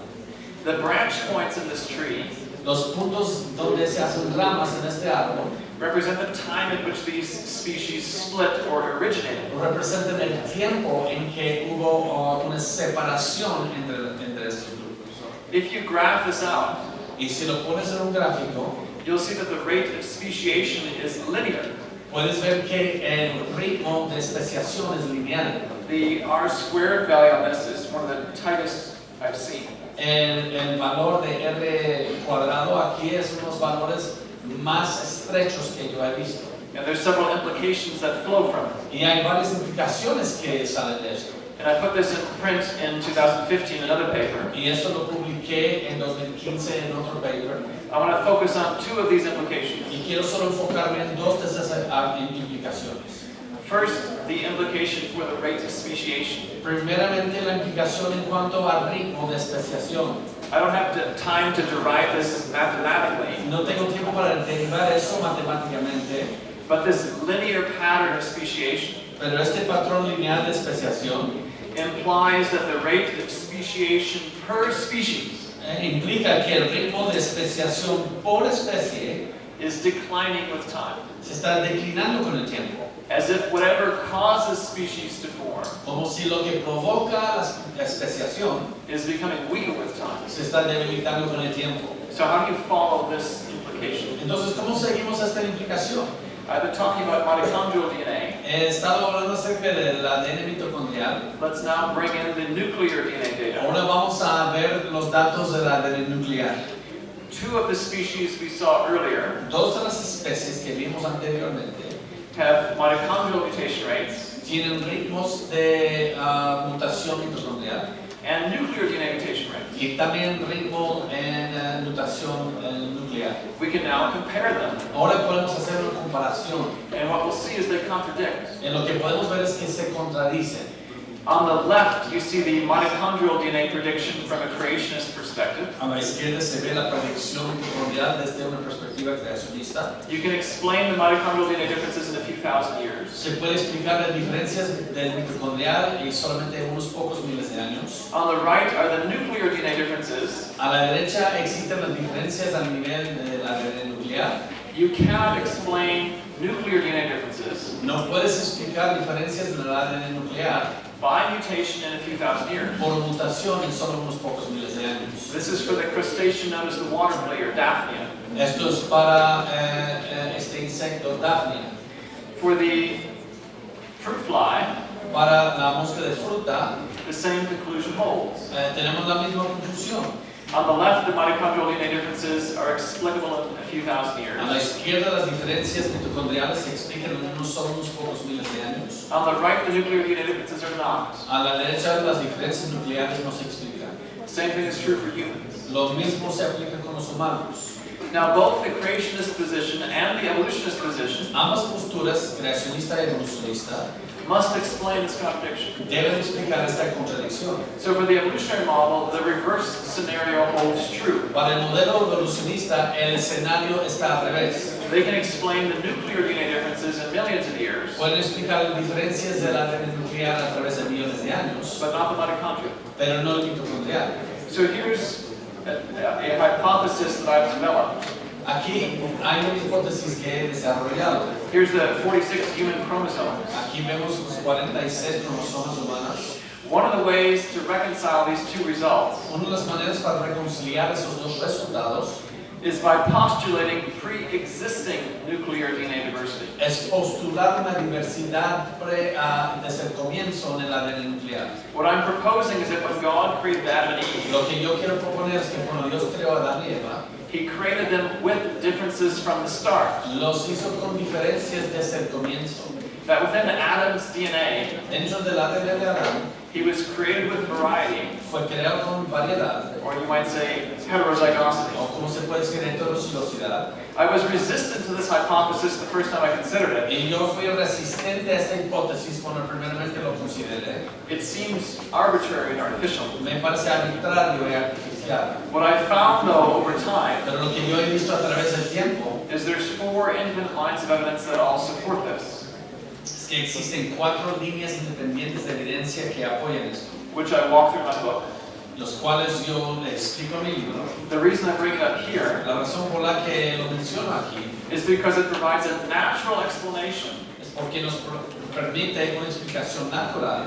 The branch points in this tree Los puntos donde se hacen ramas en este árbol represent the time at which these species split or originated. representan el tiempo en que hubo una separación entre estos grupos. If you graph this out, Y si lo pones en un gráfico, you'll see that the rate of speciation is linear. puedes ver que el ritmo de especiación es lineal. The R² value on this is one of the tightest I've seen. El valor de R cuadrado aquí es unos valores más estrechos que yo he visto. And there's several implications that flow from it. Y hay varias implicaciones que salen de esto. And I put this in print in 2015 in another paper. Y eso lo publiqué en 2015 en otro paper. I want to focus on 2 of these implications. Y quiero solo enfocarme en 2 de esas implicaciones. First, the implication for the rate of speciation. Primeramente, la implicación en cuanto al ritmo de especiación. I don't have time to derive this mathematically, No tengo tiempo para derivar eso matemáticamente, but this linear pattern of speciation pero este patrón lineal de especiación implies that the rate of speciation per species implica que el ritmo de especiación por especie is declining with time, se está declinando con el tiempo, as if whatever causes species to form como si lo que provoca la especiación is becoming weaker with time. se está debilitando con el tiempo. So how do you follow this implication? Entonces, ¿cómo seguimos esta implicación? I've been talking about mitochondrial DNA. He estado hablando acerca del ADN mitocondrial. Let's now bring in the nuclear DNA data. Ahora vamos a ver los datos del ADN nuclear. 2 of the species we saw earlier 2 de las especies que vimos anteriormente have mitochondrial mutation rates tienen ritmos de mutación mitocondrial and nuclear DNA mutation rates. y también ritmo en mutación nuclear. We can now compare them, Ahora podemos hacer una comparación. and what we'll see is they contradict. En lo que podemos ver es que se contradicen. On the left, you see the mitochondrial DNA prediction from a creationist perspective. A la izquierda se ve la predicción mitocondrial desde una perspectiva creacionista. You can explain the mitochondrial DNA differences in a few thousand years. Se puede explicar las diferencias del mitocondrial y solamente unos pocos miles de años. On the right are the nuclear DNA differences. A la derecha existen las diferencias al nivel del ADN nuclear. You cannot explain nuclear DNA differences No puedes explicar diferencias en el ADN nuclear by mutation in a few thousand years. por mutación en solo unos pocos miles de años. This is for the crustacean known as the water flea or Daphnia. Esto es para este insecto Daphnia. For the fruit fly, Para la mosca de fruta, the the same conclusion holds. Tenemos la misma conclusión. On the left, the mitochondrial DNA differences are explicable in a few thousand years. A la izquierda, las diferencias mitocondriales se explican en solo unos pocos miles de años. On the right, the nuclear DNA differences are not. A la derecha, las diferencias nucleares no se explican. Same thing is true for humans. Lo mismo se aplica con los humanos. Now, both the creationist position and the evolutionist position Ambas posturas, creacionista y evolucionista, must explain this contradiction. deben explicar esta contradicción. So for the evolutionary model, the reverse scenario holds true. Para el modelo evolucionista, el escenario está al revés. They can explain the nuclear DNA differences in millions of years, Pueden explicar las diferencias del ADN nuclear a través de millones de años, but not the mitochondria. pero no el mitocondrial. So here's a hypothesis that I've developed. Aquí hay una hipótesis que he desarrollado. Here's the 46 human chromosomes. Aquí vemos los 46 cromosomas humanos. One of the ways to reconcile these two results Una de las maneras para reconciliar esos dos resultados is by postulating pre-existing nuclear DNA diversity. es postular una diversidad desde el comienzo en el ADN nuclear. What I'm proposing is that when God created Adam and Eve, Lo que yo quiero proponer es que cuando Dios creó a Adán y Eva, He created them with differences from the start. los hizo con diferencias desde el comienzo. That within Adam's DNA, Dentro del ADN de Adán he was created with variety, fue creado con variedad, or you might say heterozygosity. o como se puede decir heterocigosidad. I was resistant to this hypothesis the first time I considered it. Y yo fui resistente a esta hipótesis cuando primeramente lo consideré. It seems arbitrary and artificial. Me parece arbitrario y artificial. What I found though over time Pero lo que yo he visto a través del tiempo is there's 4 independent lines of evidence that all support this, es que existen 4 líneas independientes de evidencia que apoyan esto, which I walk through in my book. los cuales yo le explico en mi libro. The reason I bring it up here La razón por la que lo menciono aquí is because it provides a natural explanation es porque nos permite una explicación natural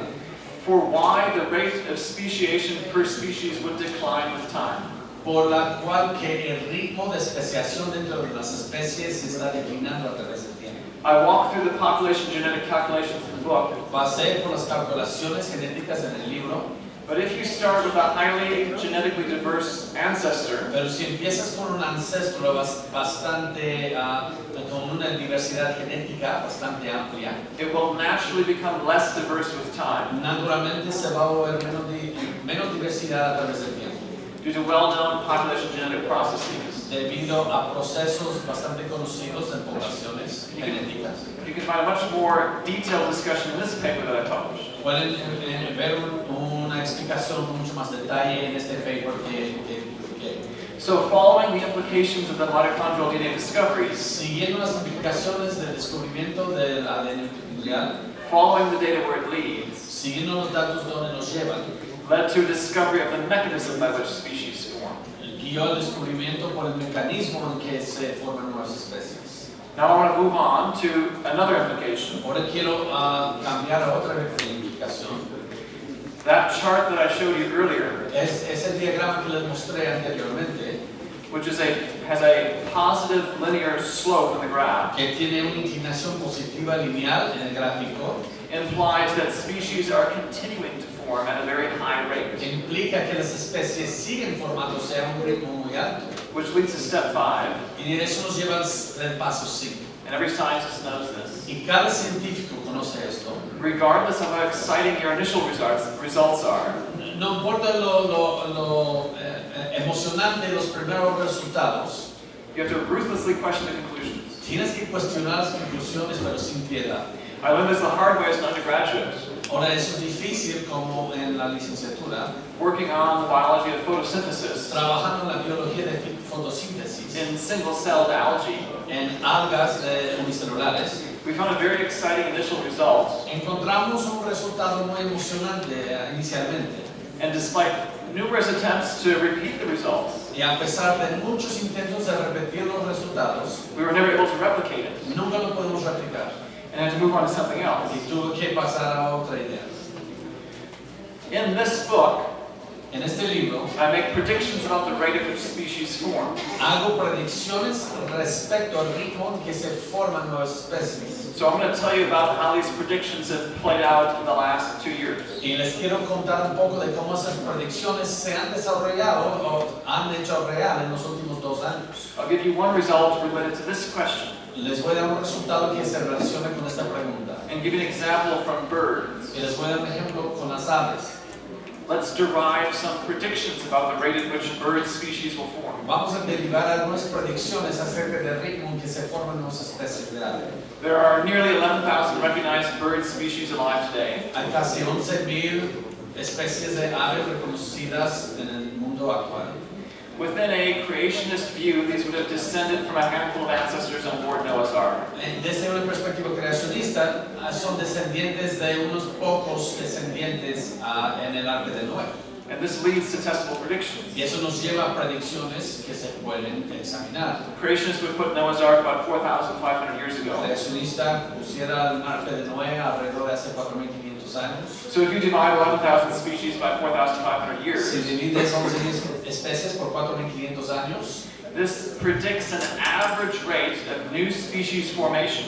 for why the rate of speciation per species would decline with time. por la cual que el ritmo de especiación dentro de las especies está declinando a través del tiempo. I walk through the population genetic calculations in the book, Pasé por las calculaciones genéticas en el libro, but if you start with a highly genetically diverse ancestor, pero si empiezas con un ancestro bastante, con una diversidad genética bastante amplia, it will naturally become less diverse with time naturalmente se va a volver menos diversidad a través del tiempo, due to well-known population genetic processes. debido a procesos bastante conocidos en poblaciones genéticas. You can find a much more detailed discussion in this paper that I published. Pueden ver una explicación con mucho más detalle en este paper que So following the implications of the mitochondrial DNA discoveries, siguiendo las implicaciones del descubrimiento del ADN nuclear, following the data where it leads, siguiendo los datos donde nos llevan, led to a discovery of the mechanism by which species form. guió al descubrimiento por el mecanismo en que se forman nuevas especies. Now I want to move on to another implication. Ahora quiero cambiar a otra implicación. That chart that I showed you earlier, Es el diagrama que les mostré anteriormente, which has a positive linear slope in the graph, que tiene una inclinación positiva lineal en el gráfico, implies that species are continuing to form at a very high rate, implica que las especies siguen formándose a un ritmo muy alto. which leads to step 5, Y eso nos lleva al paso 5. and every scientist knows this. Y cada científico conoce esto. Regardless of how exciting your initial results are, No importa lo emocionante los primeros resultados, you have to ruthlessly question the conclusions. tienes que cuestionar las conclusiones pero sin piedad. I learned this the hard way as an undergraduate, Ahora eso es difícil como en la licenciatura, working on the biology of photosynthesis trabajando en la biología de fotosíntesis, in single-celled algae. en algas unicelulares. We found a very exciting initial result, Encontramos un resultado muy emocionante inicialmente. and despite numerous attempts to repeat the results, Y a pesar de muchos intentos de repetir los resultados, we were never able to replicate it, nunca lo podemos replicar. and had to move on to something else. Y tuve que pasar a otra idea. In this book, En este libro I make predictions about the rate at which species form. hago predicciones respecto al ritmo en que se forman nuevas especies. So I'm going to tell you about how these predictions have played out in the last 2 years. Y les quiero contar un poco de cómo esas predicciones se han desarrollado o han hecho real en los últimos 2 años. I'll give you one result related to this question Les voy a dar un resultado que se relaciona con esta pregunta. and give you an example from birds. Y les voy a dar un ejemplo con las aves. Let's derive some predictions about the rate at which bird species will form. Vamos a derivar algunas predicciones acerca del ritmo en que se forman nuevas especies de ave. There are nearly 11,000 recognized bird species alive today. Hay casi 11.000 especies de aves reconocidas en el mundo actual. Within a creationist view, these would have descended from a handful of ancestors on board Noah's Ark. Desde una perspectiva creacionista, son descendientes de unos pocos descendientes en el arca de Noé. And this leads to testable predictions. Y eso nos lleva a predicciones que se pueden examinar. Creationists would put Noah's Ark about 4,500 years El ago. creacionista pusiera el arca de Noé alrededor de hace 4.500 años. So if you divide 11,000 species by 4,500 Si years, divides 11.000 especies por 4.500 años, this predicts an average rate of new species formation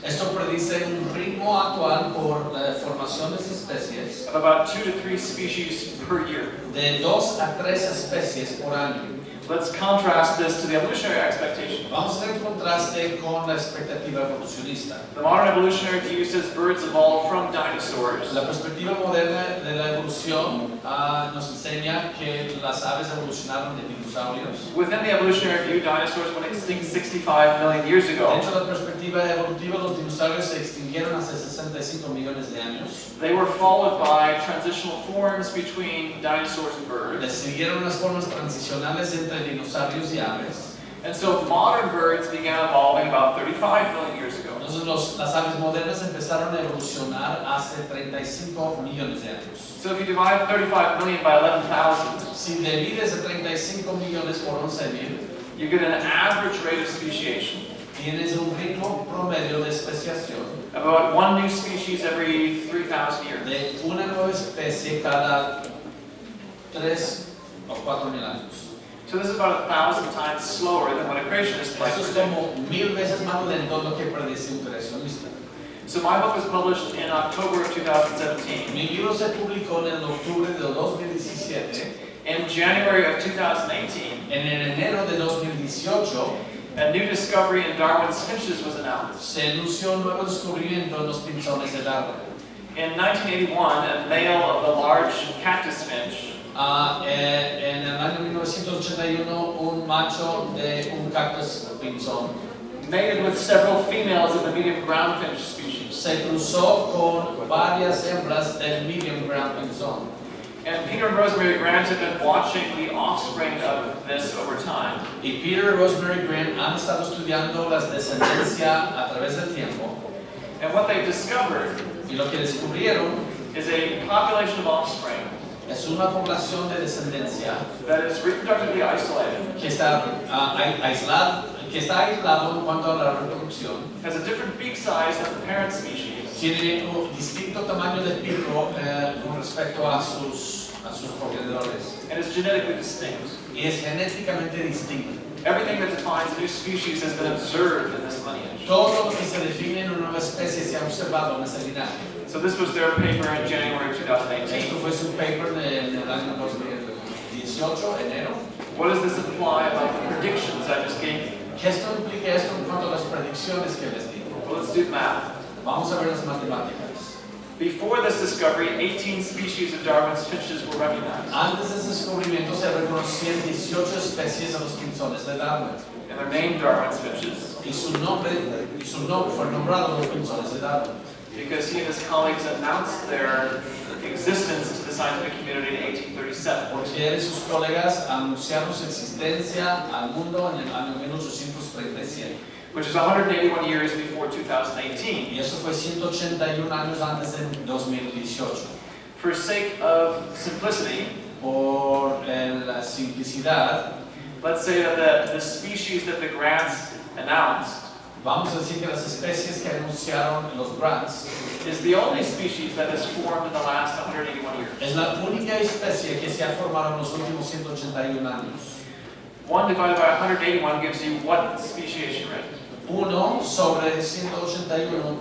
esto predice un ritmo actual por formaciones de especies of about 2 to 3 species per year. de 2 a 3 especies por año. Let's contrast this to the evolutionary expectation. Vamos a hacer un contraste con la expectativa evolucionista. The modern evolutionary view says birds evolved from dinosaurs. La perspectiva moderna de la evolución nos enseña que las aves evolucionaron de dinosaurios. Within the evolutionary view, dinosaurs went extinct 65 million years ago. Dentro de la perspectiva evolutiva, los dinosaurios se extinguieron hace 65 millones de años. They were followed by transitional forms between dinosaurs and Le birds. siguieron unas formas transicionales entre dinosaurios y aves. And so modern birds began evolving about 35 million years ago. Entonces las aves modernas empezaron a evolucionar hace 35 millones de años. So if you divide 35 million by 11,000, Si divides a 35 millones por 11.000, you get an average rate of speciation tienes un ritmo promedio de especiación of about one new species every 3,000 years. de una nueva especie cada 3 o 4.000 años. So this is about 1,000 times slower than what a creationist might Eso es predict. como 1000 veces más lento de lo que predice un creacionista. So my book was published in October of 2017. Mi libro se publicó en octubre de 2017. In January of 2018, En el enero de 2018 a new discovery in Darwin's finches was announced. se anunció un nuevo descubrimiento en los pinzones de Darwin. In 1981, a male of the large cactus finch En el año 1981, un macho de un cactus pinzón mated with several females of the medium ground finch species. se cruzó con varias hembras del medium ground pinzón. And Peter and Rosemary Grant have been watching the offspring of this over time. Y Peter y Rosemary Grant han estado estudiando la descendencia a través del tiempo. And what they've discovered Y lo que descubrieron is a population of offspring es una población de descendencia that is reproductively isolated, que está aislado en cuanto a la reproducción. has a different beak size than the parent species, Tiene un distinto tamaño de pico con respecto a sus progenitores and is genetically distinct. y es genéticamente distinto. Everything that defines a new species has been observed in this lineage. Todo lo que se define en una nueva especie se ha observado en ese linaje. So this was their paper in January of Esto 2018. fue su paper en el año 2018, enero. What does this imply about the predictions I just gave you? ¿Qué esto implica esto en cuanto a las predicciones que les digo? Well, let's do math. Vamos a ver las matemáticas. Before this discovery, 18 species of Darwin's finches were recognized, Antes de ese descubrimiento se reconocían 18 especies de los pinzones de Darwin. and they're named Darwin's finches Y su nombre fue nombrado los pinzones de Darwin. because he and his colleagues announced their existence to the scientific community in 1837. Porque él y sus colegas anunciaron su existencia al mundo en el año 1837. Which is 181 years before 2018. Y eso fue 181 años antes de 2018. For sake of simplicity, Por la simplicidad, let's say that the species that the grants announced Vamos a decir que las especies que anunciaron los Brats is the only species that has formed in the last 181 years. es la única especie que se ha formado en los últimos 181 años. 1 divided by 181 gives you what speciation rate? 1 sobre 181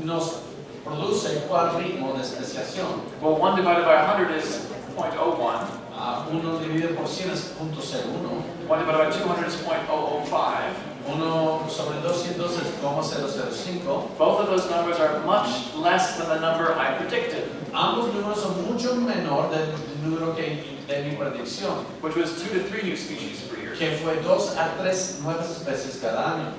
nos produce cuál ritmo de especiación. Well, 1 divided by 100 is 0.01. 1 dividido por 100 es 0.01. 1 divided by 200 is 0.005. 1 sobre 200 es 0.005. Both of those numbers are much less than the number I predicted, Ambos números son mucho menor del número que de mi predicción, which was 2 to 3 new species per year. que fue 2 a 3 nuevas especies cada año.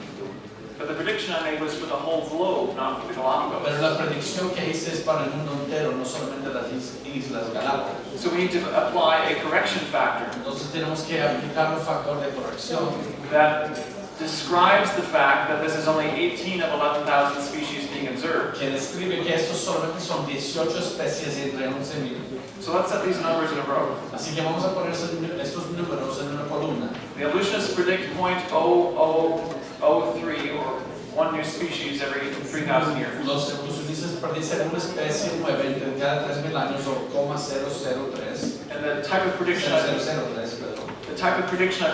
But the prediction I made was for the whole globe, not for the Galapagos. Pero la predicción que hice es para el mundo entero, no solamente las Islas Galápagos. So we need to apply a correction factor Entonces tenemos que aplicar un factor de corrección that describes the fact that this is only 18 of 11,000 species being observed. que describe que estos solamente son 18 especies entre 11.000. So let's set these numbers in a row. Así que vamos a poner estos números en una columna. The evolutionists predict 0.0003 or one new species every 3,000 years. Los evolucionistas predicen una especie nueva entre cada 3.000 años o 0.003. And the type of prediction I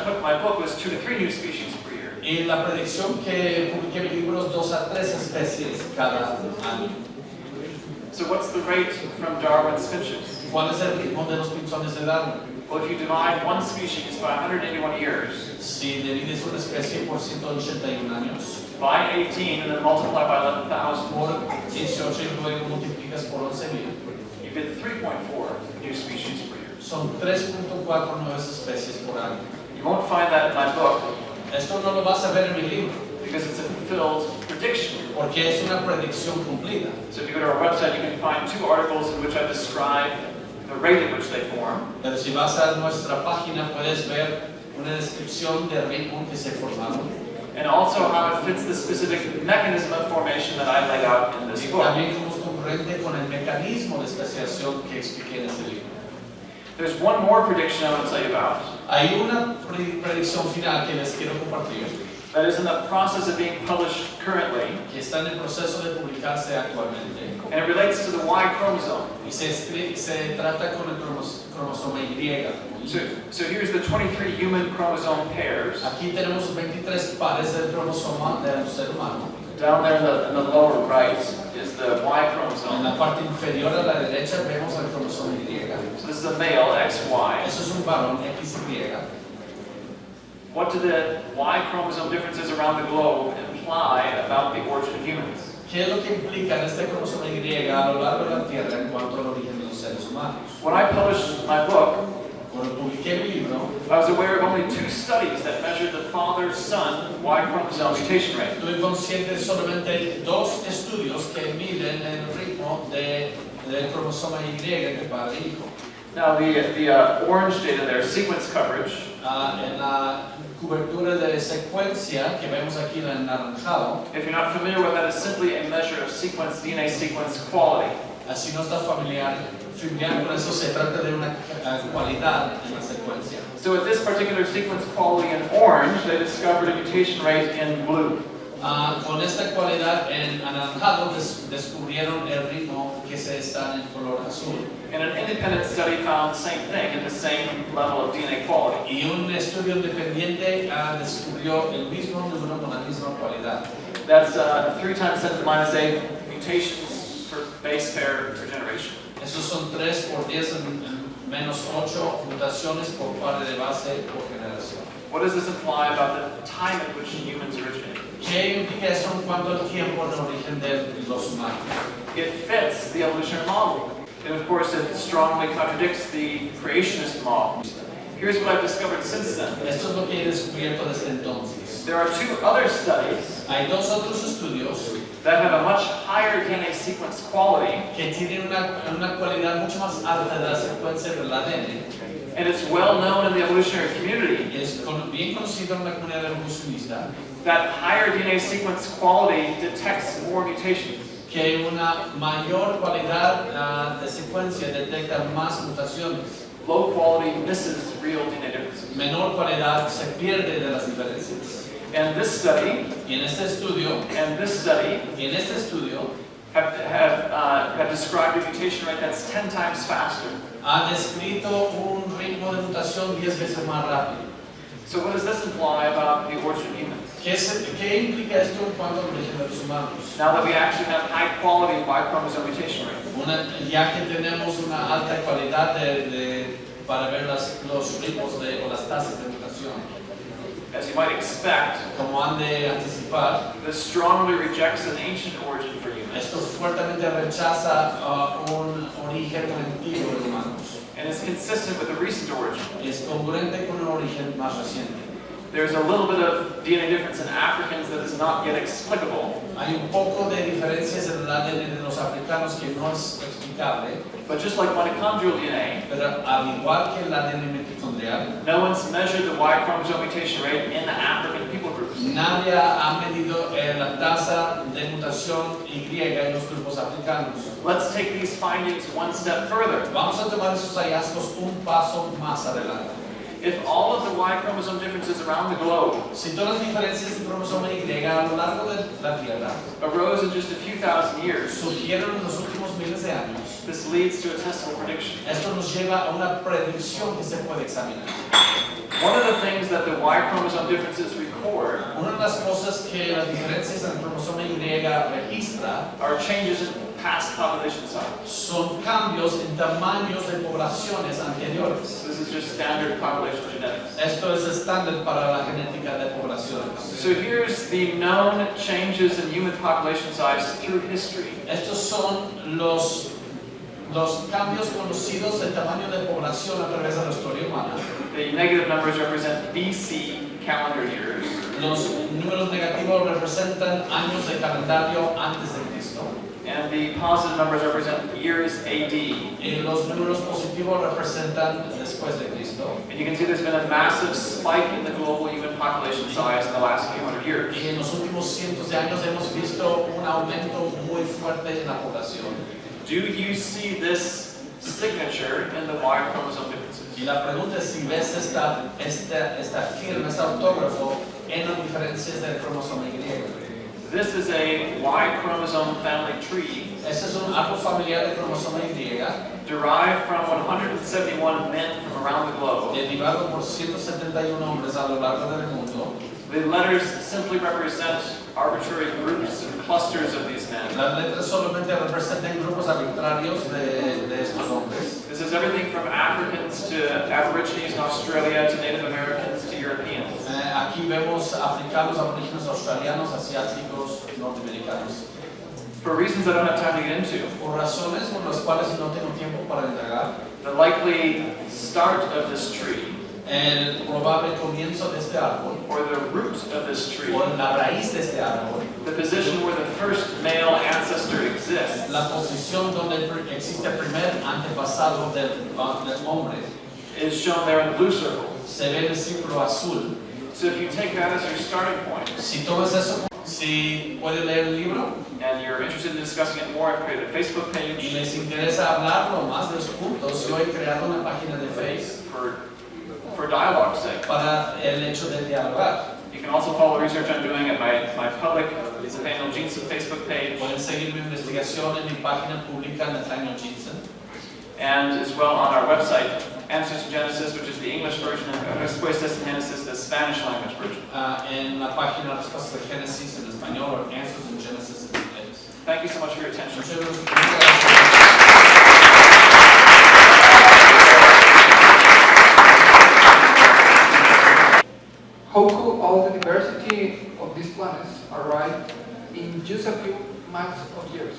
put in my book was 2 to 3 new species per year. Y la predicción que publiqué en mi libro es 2 a 3 especies cada año. So what's the rate from Darwin's finches? ¿Cuál es el ritmo de los pinzones de Darwin? Well, if you divide one species by 181 years Si divides una especie por 181 años, by 18 and then multiply by 11,000, por 18 y luego multiplicas por 11.000, you get 3.4 new species per year. son 3.4 nuevas especies por año. You won't find that in my book Esto no lo vas a ver en mi libro, because it's a fulfilled prediction. porque es una predicción cumplida. So if you go to our website, you can find 2 articles in which I describe the rate at which they form, Pero si vas a nuestra página puedes ver una descripción del ritmo que se formaron and also how it fits the specific mechanism of formation that I laid out in this y book. también cómo es concurrente con el mecanismo de especiación que expliqué en este libro. There's one more prediction I want to tell you about Hay una predicción final que les quiero compartir, that is in the process of being published currently, que está en el proceso de publicarse actualmente, and it relates to the Y chromosome. y se trata con el cromosoma Y. So here's the 23 human chromosome pairs. Aquí tenemos 23 pares del cromosoma del ser humano. Down there in the lower right is the Y En chromosome. la parte inferior a la derecha vemos el cromosoma Y. So this is a male, XY. Eso es un varón XY. What do the Y chromosome differences around the globe imply about the origin of humans? ¿Qué es lo que implica en este cromosoma Y a lo largo de la Tierra en cuanto al origen de los seres humanos? When I published my book, Cuando publiqué mi libro, I was aware of only 2 studies that measured the father-son Y chromosome mutation rate. estuve consciente de solamente 2 estudios que miden el ritmo del cromosoma Y de padre e hijo. Now the orange data there, sequence coverage, En la cobertura de secuencia que vemos aquí en anaranjado, if you're not familiar with that, is simply a measure of DNA sequence quality. así no está familiar con eso, se trata de una cualidad en la secuencia. So with this particular sequence quality in orange, they discovered a mutation rate in blue. Con esta cualidad en anaranjado descubrieron el ritmo que se está en color azul. And an independent study found the same thing at the same level of DNA quality. Y un estudio independiente descubrió el mismo número con la misma cualidad. That's 3 times 10 to the minus 8 mutations per base pair per generation. Esos son 3 por 10 en menos 8 mutaciones por par de base por generación. What does this imply about the time at which humans originated? ¿Qué implica eso en cuanto al tiempo de origen de los humanos? It fits the evolutionary model. And of course, it strongly contradicts the creationist model. Here's what I've discovered since then. Esto es lo que he descubierto desde entonces. There are 2 other studies Hay 2 otros estudios that have a much higher DNA sequence quality, que tienen una cualidad mucho más alta de la secuencia del ADN. and it's well known in the evolutionary community Es bien conocido en la comunidad evolucionista that higher DNA sequence quality detects more mutations. que una mayor cualidad de secuencia detecta más mutaciones. Low quality misses real DNA differences. Menor cualidad se pierde de las diferencias. And this study, Y en este estudio, and this study have described a mutation rate that's 10 times faster. ha descrito un ritmo de mutación 10 veces más rápido. So what does this imply about the origin of humans? ¿Qué implica esto en cuanto al origen de los humanos? Now that we actually have high quality Y chromosome mutation rate. Ya que tenemos una alta calidad para ver los ritmos o las tasas de mutación, As you might expect, como han de anticipar, this strongly rejects an ancient origin for humans. esto fuertemente rechaza un origen antiguo de humanos. And is consistent with a recent origin. Es congruente con un origen más reciente. There's a little bit of DNA difference in Africans that is not yet explicable. Hay un poco de diferencias en el ADN de los africanos que no es explicable, But just like mitochondrial DNA, pero al igual que el ADN mitocondrial, no one's measured the Y chromosome mutation rate in the African people groups. nadie ha medido la tasa de mutación Y en los grupos africanos. Let's take these findings one step further. Vamos a tomar esos hallazgos un paso más adelante. If all of the Y chromosome differences around the globe Si todas las diferencias de cromosoma Y a lo largo de la Tierra arose in just a few thousand years, surgieron en los últimos miles de años, this leads to a testable prediction. esto nos lleva a una predicción que se puede examinar. One of the things that the Y chromosome differences record Una de las cosas que las diferencias en el cromosoma Y registra are changes in past population size. son cambios en tamaños de poblaciones anteriores. This is just standard population genetics. Esto es estándar para la genética de poblaciones. So here's the known changes in human population size through history. Estos son los cambios conocidos del tamaño de población a través de la historia humana. The negative numbers represent BC calendar years. Los números negativos representan años de calendario antes de Cristo. And the positive numbers represent years AD. Y los números positivos representan después de Cristo. And you can see there's been a massive spike in the global human population size in the last few hundred years. Y en los últimos cientos de años hemos visto un aumento muy fuerte en la población. Do you see this signature in the Y chromosome differences? Y la pregunta es si ves esta firma, este autógrafo en las diferencias del cromosoma Y. This is a Y chromosome family tree Este es un árbol familiar de cromosoma Y derived from 171 men from around the globe. derivado por 171 hombres a lo largo del mundo. The letters simply represent arbitrary groups and clusters of these men. Las letras solamente representan grupos arbitrarios de estos hombres. This is everything from Africans to Aborigines in Australia to Native Americans to Europeans. Aquí vemos africanos, aborígenes australianos, asiáticos, norteamericanos. For reasons I don't have time to get into, Por razones por las cuales no tengo tiempo para entregar, the likely start of this tree, el probable comienzo de este árbol, or the root of this tree, o la raíz de este árbol, the position where the first male ancestor exists, la posición donde existe el primer antepasado del hombre, is shown there in the blue circle. se ve en el círculo azul. So if you take that as your starting point, Si tomas eso, si pueden leer el libro and you're interested in discussing it more, I've created a Facebook y page les interesa hablarlo más de los puntos, yo he creado una página de Facebook for dialogue's sake. para el hecho de dialogar. You can also follow the research I'm doing at my public Nathaniel Jeanson Facebook page, Pueden seguir mi investigación en mi página pública Nathaniel Jeanson and as well on our website, Answers to Genesis, which is the English version, and Respuestas en Genesis, the Spanish language version. en la página Respuestas de Génesis en español o Answers in Genesis en inglés. Thank you so much for your attention. Muchas gracias. How could all the diversity of these planets arrive in just a few months of years?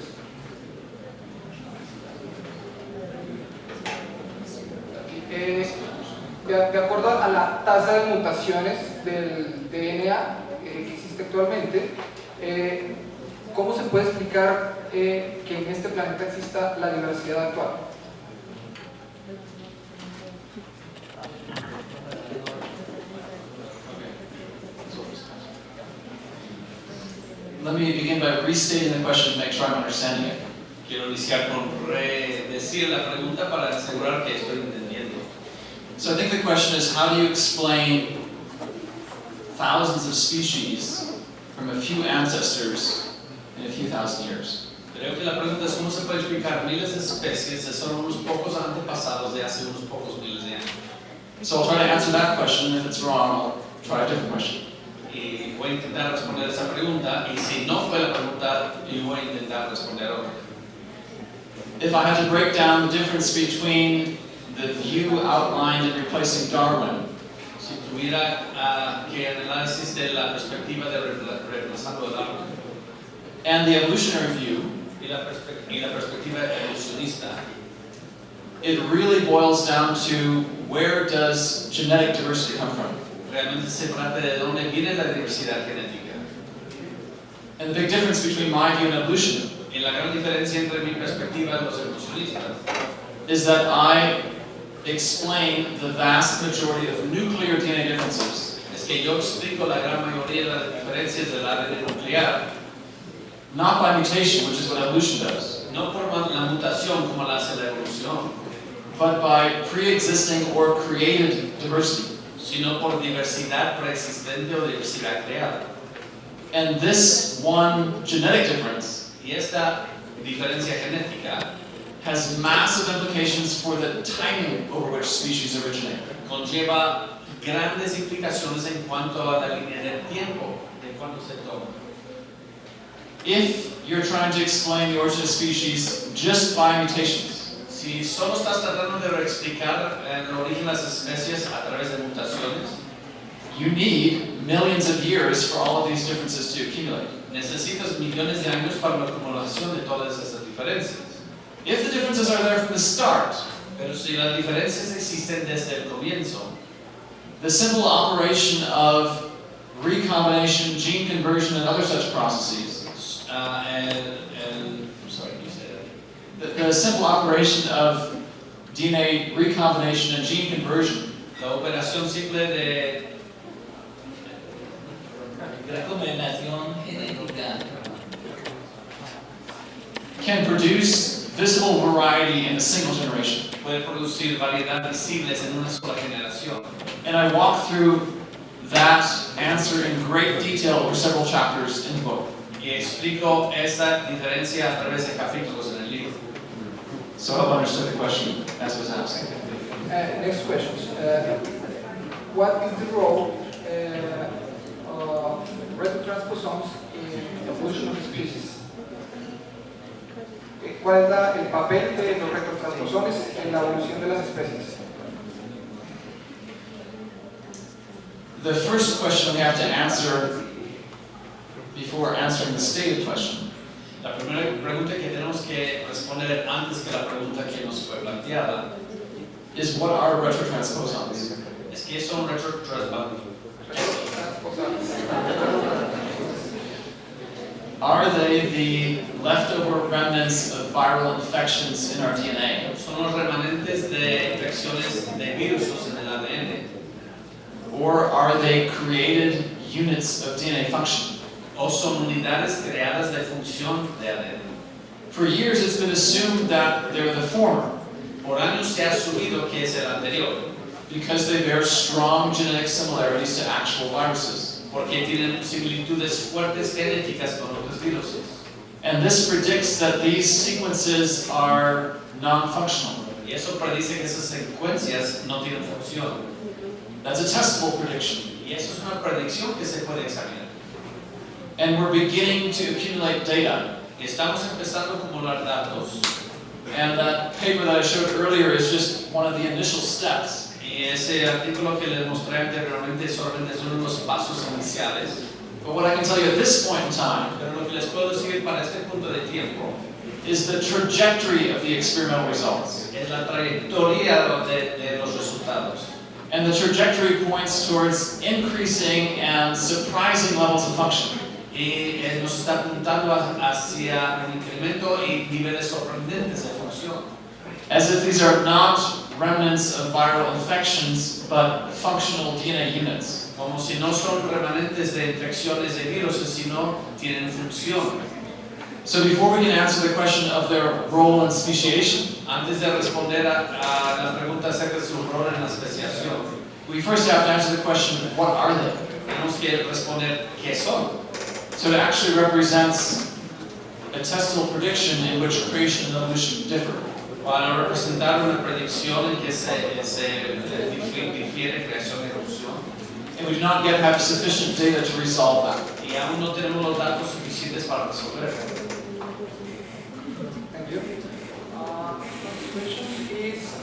De acuerdo a la tasa de mutaciones del DNA que existe actualmente, ¿cómo se puede explicar que en este planeta exista la diversidad actual? Let me begin by restating the question to make sure I'm understanding it. Quiero iniciar con redecir la pregunta para asegurar que estoy entendiendo. So I think the question is, how do you explain thousands of species from a few ancestors in a few thousand years. Creo que la pregunta es cómo se puede explicar miles de especies de solo unos pocos antepasados de hace unos pocos miles de años. So I'll try to answer that question. If it's wrong, I'll try a different question. Y voy a intentar responder esa pregunta, y si no fue la pregunta, yo voy a intentar responder otra. If I had to break down the difference between the view outlined in Replacing Darwin Si tuviera que análisis de la perspectiva de Reemplazando de Darwin and the evolutionary view, y la perspectiva evolucionista, it really boils down to where does genetic diversity come from? realmente se trata de dónde viene la diversidad genética. And the big difference between my view and evolution Y la gran diferencia entre mi perspectiva y los evolucionistas is that I explain the vast majority of nuclear DNA differences, es que yo explico la gran mayoría de las diferencias del ADN nuclear, not by mutation, which is what evolution does, no por la mutación como la hace la evolución, but by pre-existing or created diversity. sino por diversidad preexistente o diversidad creada. And this one genetic difference Y esta diferencia genética has massive implications for the timing over which species originate. conlleva grandes implicaciones en cuanto a la línea del tiempo de cuando se toma. If you're trying to explain the origin of species just by mutations, Si solo estás tratando de explicar el origen de las especies a través de mutaciones, you need millions of years for all of these differences to accumulate. necesitas millones de años para la acumulación de todas esas diferencias. If the differences are there from the start, Pero si las diferencias existen desde el comienzo, the simple operation of recombination, gene conversion, and other such processes, sorry, you said the simple operation of DNA recombination and gene conversion la operación simple de Recombinación genética can produce visible variety in a single generation. puede producir variedad visibles en una sola generación. And I walk through that answer in great detail over several chapters in the book. Y explico esa diferencia a través de capítulos en el libro. So I hope I understood the question as it was asked. Next question. What is the role of retrotransposomes in the evolution of species? ¿Cuál es el papel de los retrotransposones en la evolución de las especies? The first question we have to answer before answering the stated question La primera pregunta que tenemos que responder antes que la pregunta que nos fue planteada is what are retrotransposons? es que son retrotransposones. Are they the leftover remnants of viral infections in our DNA? Son los remanentes de infecciones de virus en el ADN. Or are they created units of DNA function? O son unidades creadas de función de ADN. For years it's been assumed that they're the former Por años se ha asumido que es el anterior, because they bear strong genetic similarities to actual viruses. porque tienen similitudes fuertes genéticas con otros virus. And this predicts that these sequences are non-functional. Y eso predice que esas secuencias no tienen función. That's a testable prediction. Y eso es una predicción que se puede examinar. And we're beginning to accumulate data. Y estamos empezando a acumular datos. And that paper that I showed earlier is just one of the initial steps. Y ese artículo que les mostré anteriormente solamente son unos pasos iniciales. But what I can tell you at this point in time Pero lo que les puedo decir para este punto de tiempo is the trajectory of the experimental results. es la trayectoria de los resultados. And the trajectory points towards increasing and surprising levels of function. Y nos está apuntando hacia un incremento y niveles sorprendentes de función. As if these are not remnants of viral infections, but functional DNA units. Como si no son remanentes de infecciones de virus, sino tienen función. So before we can answer the question of their role in speciation, Antes de responder a la pregunta acerca de su rol en la especiación, we first have to answer the question, what are they? tenemos que responder qué son. So it actually represents a testable prediction in which creation and evolution differ. Para representar una predicción en que se difiere creación y evolución. And we do not yet have sufficient data to resolve that. Y aún no tenemos los datos suficientes para resolver. Thank you. Next question is,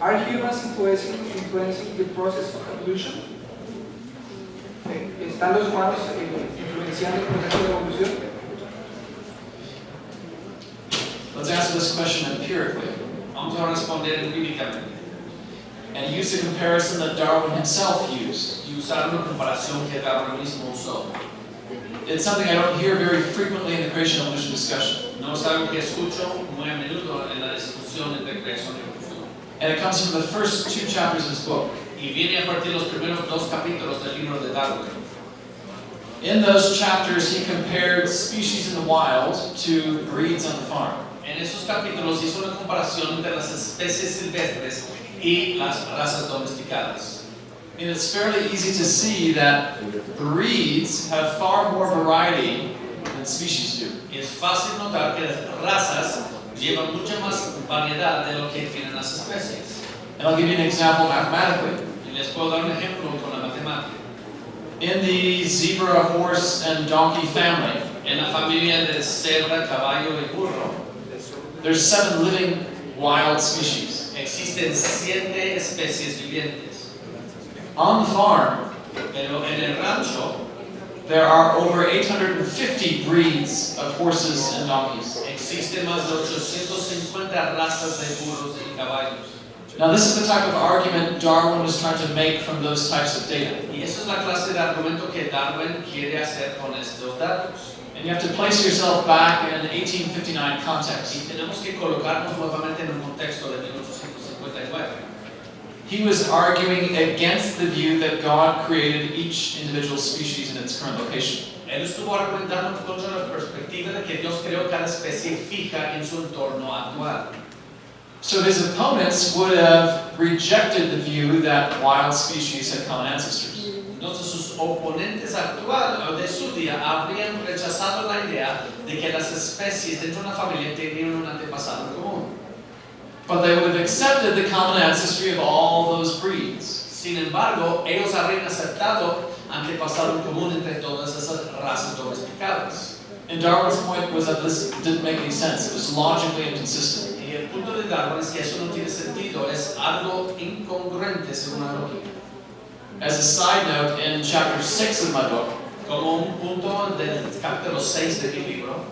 are humans influencing the process of evolution? ¿Están los humanos influenciando el proceso de evolución? Let's answer this question empirically Vamos a responder empíricamente and use the comparison that Darwin himself used. y usar una comparación que Darwin mismo usó. It's something I don't hear very frequently in the creation and evolution discussion. No es algo que escucho muy a menudo en la discusión entre creación y evolución. And it comes from the first 2 chapters of his book. Y viene a partir de los primeros 2 capítulos del libro de Darwin. In those chapters, he compared species in the wild to breeds on the farm. En esos capítulos hizo una comparación entre las especies silvestres y las razas domesticadas. And it's fairly easy to see that breeds have far more variety than species do. Y es fácil notar que las razas llevan mucha más variedad de lo que tienen las especies. And I'll give you an example mathematically. Y les puedo dar un ejemplo con la matemática. In the zebra, horse, and donkey family, En la familia de cebra, caballo y burro, there's 7 living wild species. existen 7 especies vivientes. On the farm, Pero en el rancho there are over 850 breeds of horses and donkeys. existen más de 850 razas de burros y caballos. Now, this is the type of argument Darwin was trying to make from those types of data. Y eso es la clase de argumento que Darwin quiere hacer con estos datos. And you have to place yourself back in an 1859 context. Y tenemos que colocarnos nuevamente en un contexto de 1859. He was arguing against the view that God created each individual species in its current location. Él estuvo argumentando contra la perspectiva de que Dios creó cada especie fija en su entorno actual. So his opponents would have rejected the view that wild species had common ancestors. Entonces sus oponentes actuales de su día habrían rechazado la idea de que las especies dentro de una familia tenían un antepasado en común. But they would have accepted the common ancestry of all those breeds. Sin embargo, ellos habrían aceptado antepasado en común entre todas esas razas domesticadas. And Darwin's point was that this didn't make any sense. It was logically inconsistent. Y el punto de Darwin es que eso no tiene sentido, es algo incongruente según la lógica. As a side note, in chapter 6 of my book, Como un punto del capítulo 6 de mi libro,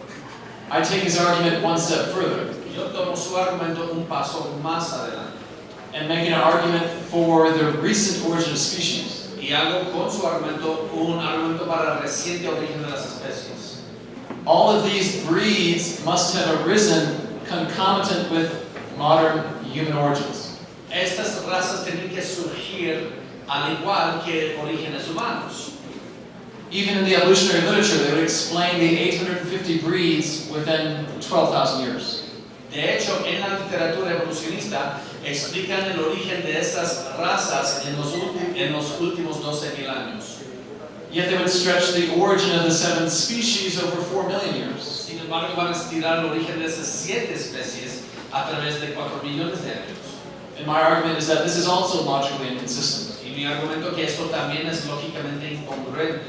I take his argument one step further yo tomo su argumento un paso más adelante and make an argument for the recent origin of species. y hago con su argumento un argumento para el reciente origen de las especies. All of these breeds must have arisen concomitant with modern human origins. Estas razas tienen que surgir al igual que orígenes humanos. Even in the evolutionary literature, they would explain the 850 breeds within 12,000 years. De hecho, en la literatura evolucionista explican el origen de esas razas en los últimos 12,000 años. Yet they would stretch the origin of the 7 species over 4 million years. Sin embargo, van a estirar el origen de esas 7 especies a través de 4 millones de años. And my argument is that this is also logically inconsistent. Y mi argumento que esto también es lógicamente incongruente.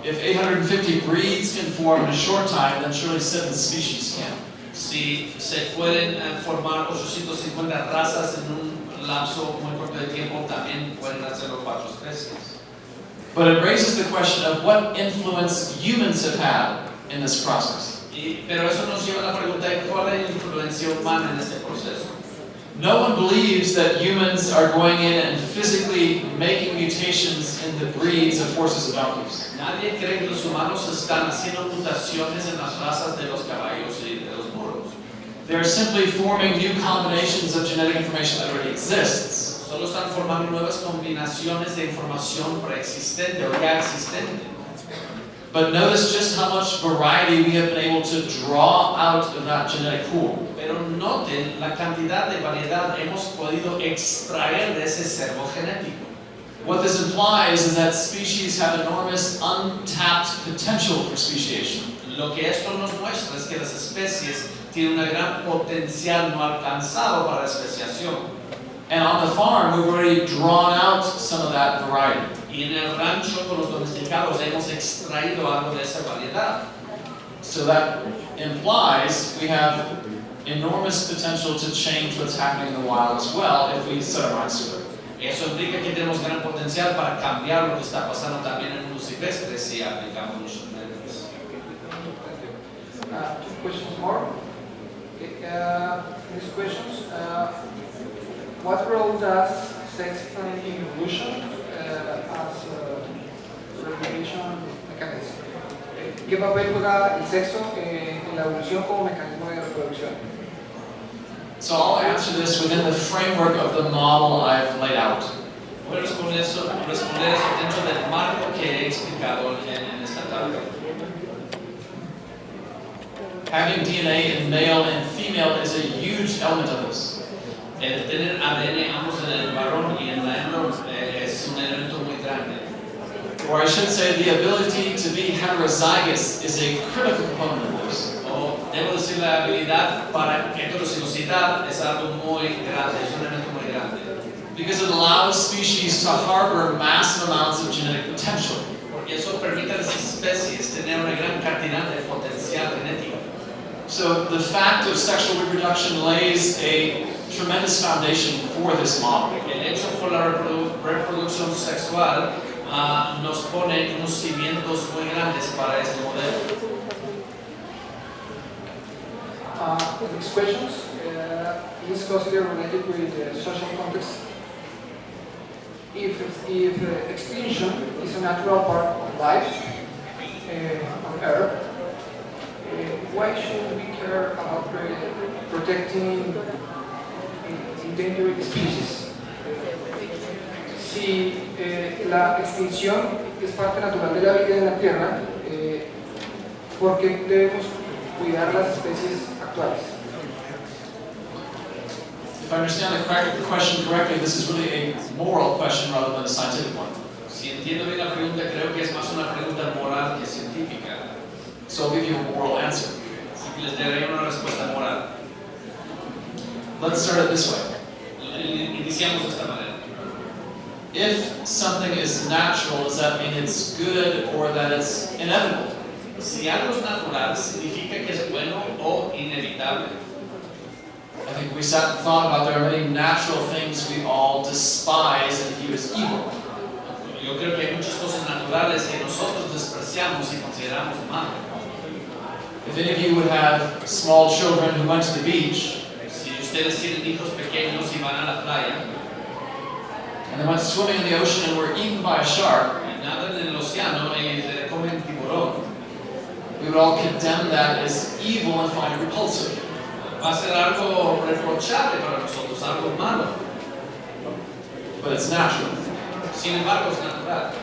If 850 breeds can form in a short time, then surely 7 species can. Si se pueden formar 850 razas en un lapso muy corto de tiempo, también pueden hacerlo 4 especies. But it raises the question of what influence humans have had in this process. Pero eso nos lleva a la pregunta de cuál es la influencia humana en este proceso. No one believes that humans are going in and physically making mutations in the breeds of horses and donkeys. Nadie cree que los humanos están haciendo mutaciones en las razas de los caballos y de los burros. They're simply forming new combinations of genetic information that already exists. Solo están formando nuevas combinaciones de información preexistente o ya existente. But notice just how much variety we have been able to draw out of that genetic pool. Pero noten la cantidad de variedad hemos podido extraer de ese servo genético. What this implies is that species have enormous untapped potential for speciation. Lo que esto nos muestra es que las especies tienen un gran potencial no alcanzado para la especiación. And on the farm, we've already drawn out some of that variety. Y en el rancho con los domesticados hemos extraído algo de esa variedad. So that implies we have enormous potential to change what's happening in the wild as well if we set our minds to it. Eso implica que tenemos gran potencial para cambiar lo que está pasando también en los silvestres si aplicamos los métodos. Two questions more. These questions. What role does sex play in evolution as a regulation mechanism? ¿Qué papel juega el sexo en la evolución como mecanismo de reproducción? So I'll answer this within the framework of the model I've laid out. Voy a responder eso dentro del marco que he explicado en esta tabla. Having DNA in male and female is a huge element of this. El tener ADN ambos en el varón y en la hembra es un elemento muy grande. Or I should say the ability to be heterozygous is a critical component of this. O debo decir la habilidad para heterocigosidad es algo muy grande, es un elemento muy grande. Because it allows species to harbor massive amounts of genetic potential. Porque eso permite a las especies tener una gran cantidad de potencial genético. So the fact of sexual reproduction lays a tremendous foundation for this model. El hecho por la reproducción sexual nos pone unos cimientos muy grandes para este modelo. Next questions is considered related with the social context. If extinction is a natural part of life on Earth, why should we care about protecting endangered species? Si la extinción es parte natural de la vida en la Tierra, ¿por qué debemos cuidar las especies actuales? If I understand the question correctly, this is really a moral question rather than a scientific one. Si entiendo bien la pregunta, creo que es más una pregunta moral que científica. So I'll give you a moral answer. Así que les daré una respuesta moral. Let's start it this way. Iniciamos de esta manera. If something is natural, does that mean it's good or that it's inevitable? Si algo es natural, significa que es bueno o inevitable. I think we sat and thought about there are many natural things we all despise and view as evil. Yo creo que hay muchas cosas naturales que nosotros despreciamos y consideramos mal. If any of you would have small children who went to the beach Si ustedes tienen hijos pequeños y van a la playa and they went swimming in the ocean and were eaten by a shark, y nadan en el océano y le comen tiburón, we would all condemn that as evil and find it repulsive. va a ser algo reprochable para nosotros, algo malo. But it's natural. Sin embargo, es natural.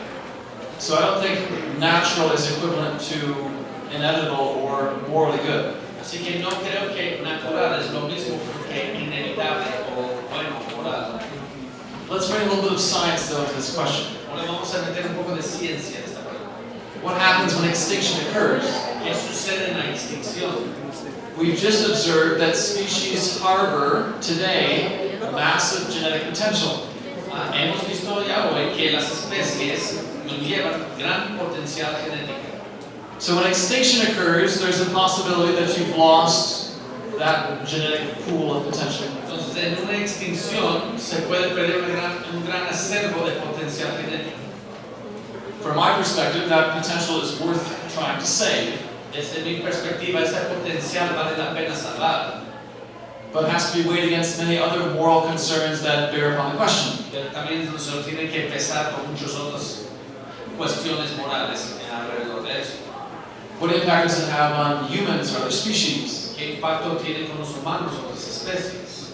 So I don't think natural is equivalent to inevitable or morally good. Así que no creo que natural es lo mismo que inevitable o bueno, moral. Let's bring a little bit of science though to this question. Ahora vamos a meter un poco de ciencia en esta pregunta. What happens when extinction occurs? ¿Qué sucede en la extinción? We've just observed that species harbor today massive genetic potential. Hemos visto ya hoy que las especies llevan gran potencial genético. So when extinction occurs, there's a possibility that you've lost that genetic pool of potential. Entonces, en una extinción se puede perder un gran acervo de potencial genético. From my perspective, that potential is worth trying to save. Desde mi perspectiva, ese potencial vale la pena salvar. But it has to be weighed against many other moral concerns that bear upon the question. Pero también se lo tiene que pesar con muchas otras cuestiones morales alrededor de eso. What impact does it have on humans or other species? ¿Qué impacto tiene con los humanos o otras especies?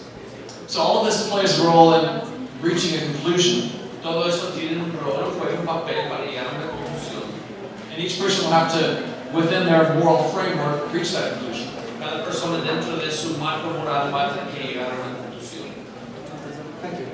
So all of this plays a role in reaching a conclusion. Todo eso tiene un rol, juega un papel para llegar a una conclusión. And each person will have to, within their moral framework, reach that conclusion. Cada persona dentro de su marco moral va a tener que llegar a una conclusión. Thank you.